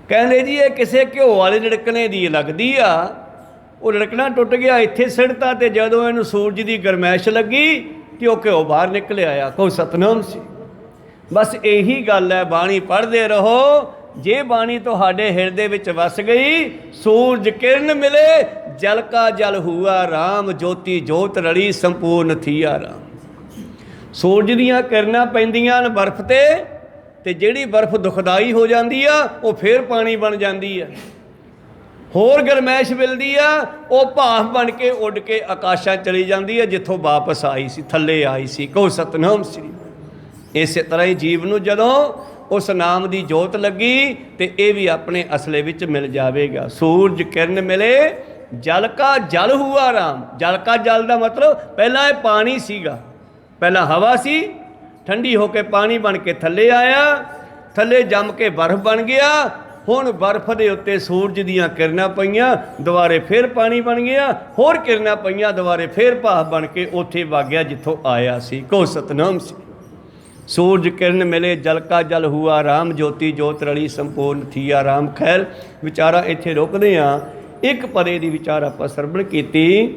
ਕਹਿੰਦੇ ਜੀ ਇਹ ਕਿਸੇ ਘਿਓ ਵਾਲੇ ਰਿੜਕਣੇ ਦੀ ਲੱਗਦੀ ਆ, ਉਹ ਰਿੜਕਣਾ ਟੁੱਟ ਗਿਆ, ਇੱਥੇ ਸਿੱਟਤਾ ਤੇ ਜਦੋਂ ਇਹਨੂੰ ਸੂਰਜ ਦੀ ਗਰਮੈਸ਼ ਲੱਗੀ ਤੇ ਉਹ ਘਿਓ ਬਾਹਰ ਨਿਕਲ ਆਇਆ। ਕੋਈ ਸਤਨਾਮ ਸੀ। ਬਸ ਇਹੀ ਗੱਲ ਹੈ, ਬਾਣੀ ਪੜ੍ਹਦੇ ਰਹੋ। ਜੇ ਬਾਣੀ ਤੁਹਾਡੇ ਹਿਰਦੇ ਵਿੱਚ ਵਸ ਗਈ, ਸੂਰਜ ਕਿਰਨ ਮਿਲੇ, ਜਲ ਕਾ ਜਲ ਹੁਆ ਰਾਮ, ਜੋਤੀ ਜੋਤ ਰਲੀ ਸੰਪੂਰਨ ਥੀਆ ਰਾਮ। ਸੂਰਜ ਦੀਆਂ ਕਿਰਨਾਂ ਪੈਂਦੀਆਂ ਨੇ ਬਰਫ਼ ਤੇ ਜਿਹੜੀ ਬਰਫ਼ ਦੁਖਦਾਈ ਹੋ ਜਾਂਦੀ ਆ ਉਹ ਫੇਰ ਪਾਣੀ ਬਣ ਜਾਂਦੀ ਆ। ਹੋਰ ਗਰਮੈਸ਼ ਮਿਲਦੀ ਆ, ਉਹ ਭਾਫ ਬਣ ਕੇ ਉੱਡ ਕੇ ਆਕਾਸ਼ਾਂ ਚਲੀ ਜਾਂਦੀ ਆ, ਜਿੱਥੋਂ ਵਾਪਸ ਆਈ ਸੀ, ਥੱਲੇ ਆਈ ਸੀ। ਕਹੋ ਸਤਨਾਮ ਸ੍ਰੀ। ਇਸੇ ਤਰ੍ਹਾਂ ਹੀ ਜੀਵ ਨੂੰ ਜਦੋਂ ਉਸ ਨਾਮ ਦੀ ਜੋਤ ਲੱਗੀ ਤੇ ਇਹ ਵੀ ਆਪਣੇ ਅਸਲੇ ਵਿੱਚ ਮਿਲ ਜਾਵੇਗਾ। ਸੂਰਜ ਕਿਰਨ ਮਿਲੇ, ਜਲ ਕਾ ਜਲ ਹੁਆ ਰਾਮ। ਜਲ ਕਾ ਜਲ ਦਾ ਮਤਲਬ ਪਹਿਲਾਂ ਇਹ ਪਾਣੀ ਸੀਗਾ, ਪਹਿਲਾਂ ਹਵਾ ਸੀ, ਠੰਡੀ ਹੋ ਕੇ ਪਾਣੀ ਬਣ ਕੇ ਥੱਲੇ ਆਇਆ, ਥੱਲੇ ਜੰਮ ਕੇ ਬਰਫ਼ ਬਣ ਗਿਆ। ਹੁਣ ਬਰਫ਼ ਦੇ ਉੱਤੇ ਸੂਰਜ ਦੀਆਂ ਕਿਰਨਾਂ ਪਈਆਂ, ਦੁਬਾਰੇ ਫਿਰ ਪਾਣੀ ਬਣ ਗਿਆ, ਹੋਰ ਕਿਰਨਾਂ ਪਈਆਂ, ਦੁਬਾਰੇ ਫਿਰ ਭਾਫ ਬਣ ਕੇ ਉੱਥੇ ਵਗ ਗਿਆ ਜਿੱਥੋਂ ਆਇਆ ਸੀ। ਕਹੋ ਸਤਨਾਮ ਸੀ। ਸੂਰਜ ਕਿਰਨ ਮਿਲੇ, ਜਲ ਕਾ ਜਲ ਹੁਆ ਰਾਮ, ਜੋਤੀ ਜੋਤ ਰਲੀ ਸੰਪੂਰਨ ਥੀਆ ਰਾਮ। ਖੈਰ ਵਿਚਾਰਾ ਇੱਥੇ ਰੁਕਦੇ ਹਾਂ। ਇੱਕ ਪਰੇ ਦੀ ਵਿਚਾਰ ਆਪਾਂ ਸਰਵਣ ਕੀਤੀ।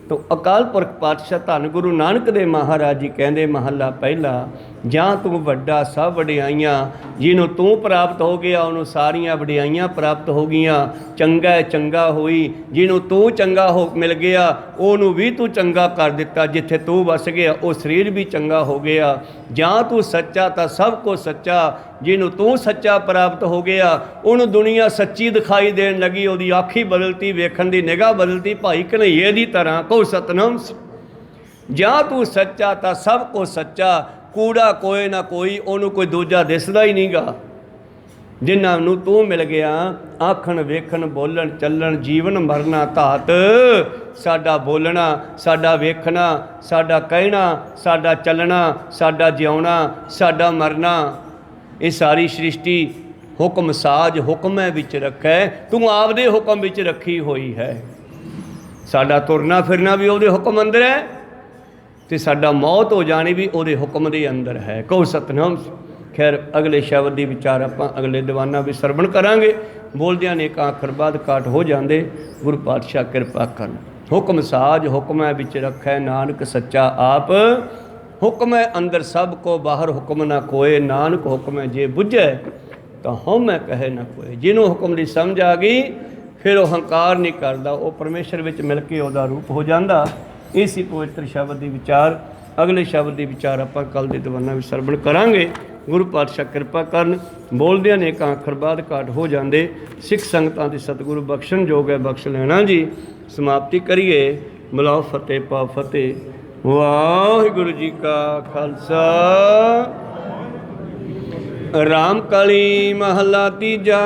ਤੋ ਅਕਾਲ ਪੁਰਖ ਪਾਤਸ਼ਾਹ ਧੰਨ ਗੁਰੂ ਨਾਨਕ ਦੇਵ ਮਹਾਰਾਜ ਜੀ ਕਹਿੰਦੇ, ਮਹੱਲਾ ਪਹਿਲਾ, ਜਾਂ ਤੂੰ ਵੱਡਾ ਸਭ ਵਡਿਆਈਆਂ, ਜਿਹਨੂੰ ਤੂੰ ਪ੍ਰਾਪਤ ਹੋ ਗਿਆ ਉਹਨੂੰ ਸਾਰੀਆਂ ਵਡਿਆਈਆਂ ਪ੍ਰਾਪਤ ਹੋ ਗਈਆਂ। ਚੰਗਾ ਚੰਗਾ ਹੋਈ, ਜਿਹਨੂੰ ਤੂੰ ਚੰਗਾ ਹੋ ਮਿਲ ਗਿਆ ਉਹਨੂੰ ਵੀ ਤੂੰ ਚੰਗਾ ਕਰ ਦਿੱਤਾ। ਜਿੱਥੇ ਤੂੰ ਵਸ ਗਿਆ ਉਹ ਸਰੀਰ ਵੀ ਚੰਗਾ ਹੋ ਗਿਆ। ਜਾਂ ਤੂੰ ਸੱਚਾ ਤਾਂ ਸਭ ਕੁਝ ਸੱਚਾ, ਜਿਹਨੂੰ ਤੂੰ ਸੱਚਾ ਪ੍ਰਾਪਤ ਹੋ ਗਿਆ ਉਹਨੂੰ ਦੁਨੀਆ ਸੱਚੀ ਦਿਖਾਈ ਦੇਣ ਲੱਗੀ, ਉਹਦੀ ਅੱਖ ਹੀ ਬਦਲਤੀ, ਵੇਖਣ ਦੀ ਨਿਗਾਹ ਬਦਲਤੀ, ਭਾਈ ਕਨ੍ਹਈਏ ਦੀ ਤਰ੍ਹਾਂ। ਕਹੋ ਸਤਨਾਮ। ਜਾਂ ਤੂੰ ਸੱਚਾ ਤਾਂ ਸਭ ਕੁਝ ਸੱਚਾ, ਕੂੜਾ ਕੋਈ ਨਾ ਕੋਈ, ਉਹਨੂੰ ਕੋਈ ਦੂਜਾ ਦਿਸਦਾ ਹੀ ਨਹੀਂਗਾ। ਜਿਨ੍ਹਾਂ ਨੂੰ ਤੂੰ ਮਿਲ ਗਿਆ, ਆਖਣ ਵੇਖਣ ਬੋਲਣ ਚੱਲਣ ਜੀਵਨ ਮਰਨਾ ਧਾਤ, ਸਾਡਾ ਬੋਲਣਾ, ਸਾਡਾ ਵੇਖਣਾ, ਸਾਡਾ ਕਹਿਣਾ, ਸਾਡਾ ਚੱਲਣਾ, ਸਾਡਾ ਜਿਉਣਾ, ਸਾਡਾ ਮਰਨਾ, ਇਹ ਸਾਰੀ ਸ੍ਰਿਸ਼ਟੀ ਹੁਕਮ ਸਾਜ ਹੁਕਮੈ ਵਿੱਚ ਰੱਖੈ, ਤੂੰ ਆਪਦੇ ਹੁਕਮ ਵਿੱਚ ਰੱਖੀ ਹੋਈ ਹੈ। ਸਾਡਾ ਤੁਰਨਾ ਫਿਰਨਾ ਵੀ ਉਹਦੇ ਹੁਕਮ ਅੰਦਰ ਹੈ ਤੇ ਸਾਡਾ ਮੌਤ ਹੋ ਜਾਣੀ ਵੀ ਉਹਦੇ ਹੁਕਮ ਦੇ ਅੰਦਰ ਹੈ। ਕਹੋ ਸਤਨਾਮ। ਖੈਰ ਅਗਲੇ ਸ਼ਬਦ ਦੀ ਵਿਚਾਰ ਆਪਾਂ ਅਗਲੇ ਦੀਵਾਨਾਂ ਵਿੱਚ ਸਰਵਣ ਕਰਾਂਗੇ। ਬੋਲਦਿਆਂ ਨੇ ਇੱਕ ਅੱਖਰ ਬਾਅਦ ਕਾਟ ਹੋ ਜਾਂਦੇ। ਗੁਰੂ ਪਾਤਸ਼ਾਹ ਕਿਰਪਾ ਕਰਨ। ਹੁਕਮ ਸਾਜ ਹੁਕਮੈ ਵਿੱਚ ਰੱਖੈ, ਨਾਨਕ ਸੱਚਾ ਆਪ, ਹੁਕਮੈ ਅੰਦਰ ਸਭ ਕੋ ਬਾਹਰ ਹੁਕਮ ਨਾ ਕੋਏ, ਨਾਨਕ ਹੁਕਮੈ ਜੇ ਬੁੱਝੈ ਤਾਂ ਹਉਮੈ ਕਹੈ ਨਾ ਕੋਏ। ਜਿਹਨੂੰ ਹੁਕਮ ਦੀ ਸਮਝ ਆ ਗਈ ਫਿਰ ਉਹ ਹੰਕਾਰ ਨਹੀਂ ਕਰਦਾ, ਉਹ ਪਰਮੇਸ਼ਰ ਵਿੱਚ ਮਿਲ ਕੇ ਉਹਦਾ ਰੂਪ ਹੋ ਜਾਂਦਾ। ਇसी ਪਵਿੱਤਰ ਸ਼ਬਦ ਦੀ ਵਿਚਾਰ ਅਗਲੇ ਸ਼ਬਦ ਦੀ ਵਿਚਾਰ ਆਪਾਂ ਕੱਲ੍ਹ ਦੇ ਦੀਵਾਨਾਂ ਵਿੱਚ ਸਰਵਣ ਕਰਾਂਗੇ। ਗੁਰੂ ਪਾਤਸ਼ਾਹ ਕਿਰਪਾ ਕਰਨ। ਬੋਲਦਿਆਂ ਨੇ ਇੱਕ ਅੱਖਰ ਬਾਅਦ ਘਾਟ ਹੋ ਜਾਂਦੇ। ਸਿੱਖ ਸੰਗਤਾਂ ਦੀ ਸਤਿਗੁਰੂ ਬਖਸ਼ਣ ਯੋਗ ਹੈ, ਬਖਸ਼ ਲੈਣਾ ਜੀ। ਸਮਾਪਤੀ ਕਰੀਏ। ਮਿਲਾਓ ਫਤਿਹ ਪਾ ਫਤਿਹ। ਵਾਹਿਗੁਰੂ ਜੀ ਕਾ ਖਾਲਸਾ। ਰਾਮ ਕਲੀ ਮਹਲਾ ਤੀਜਾ।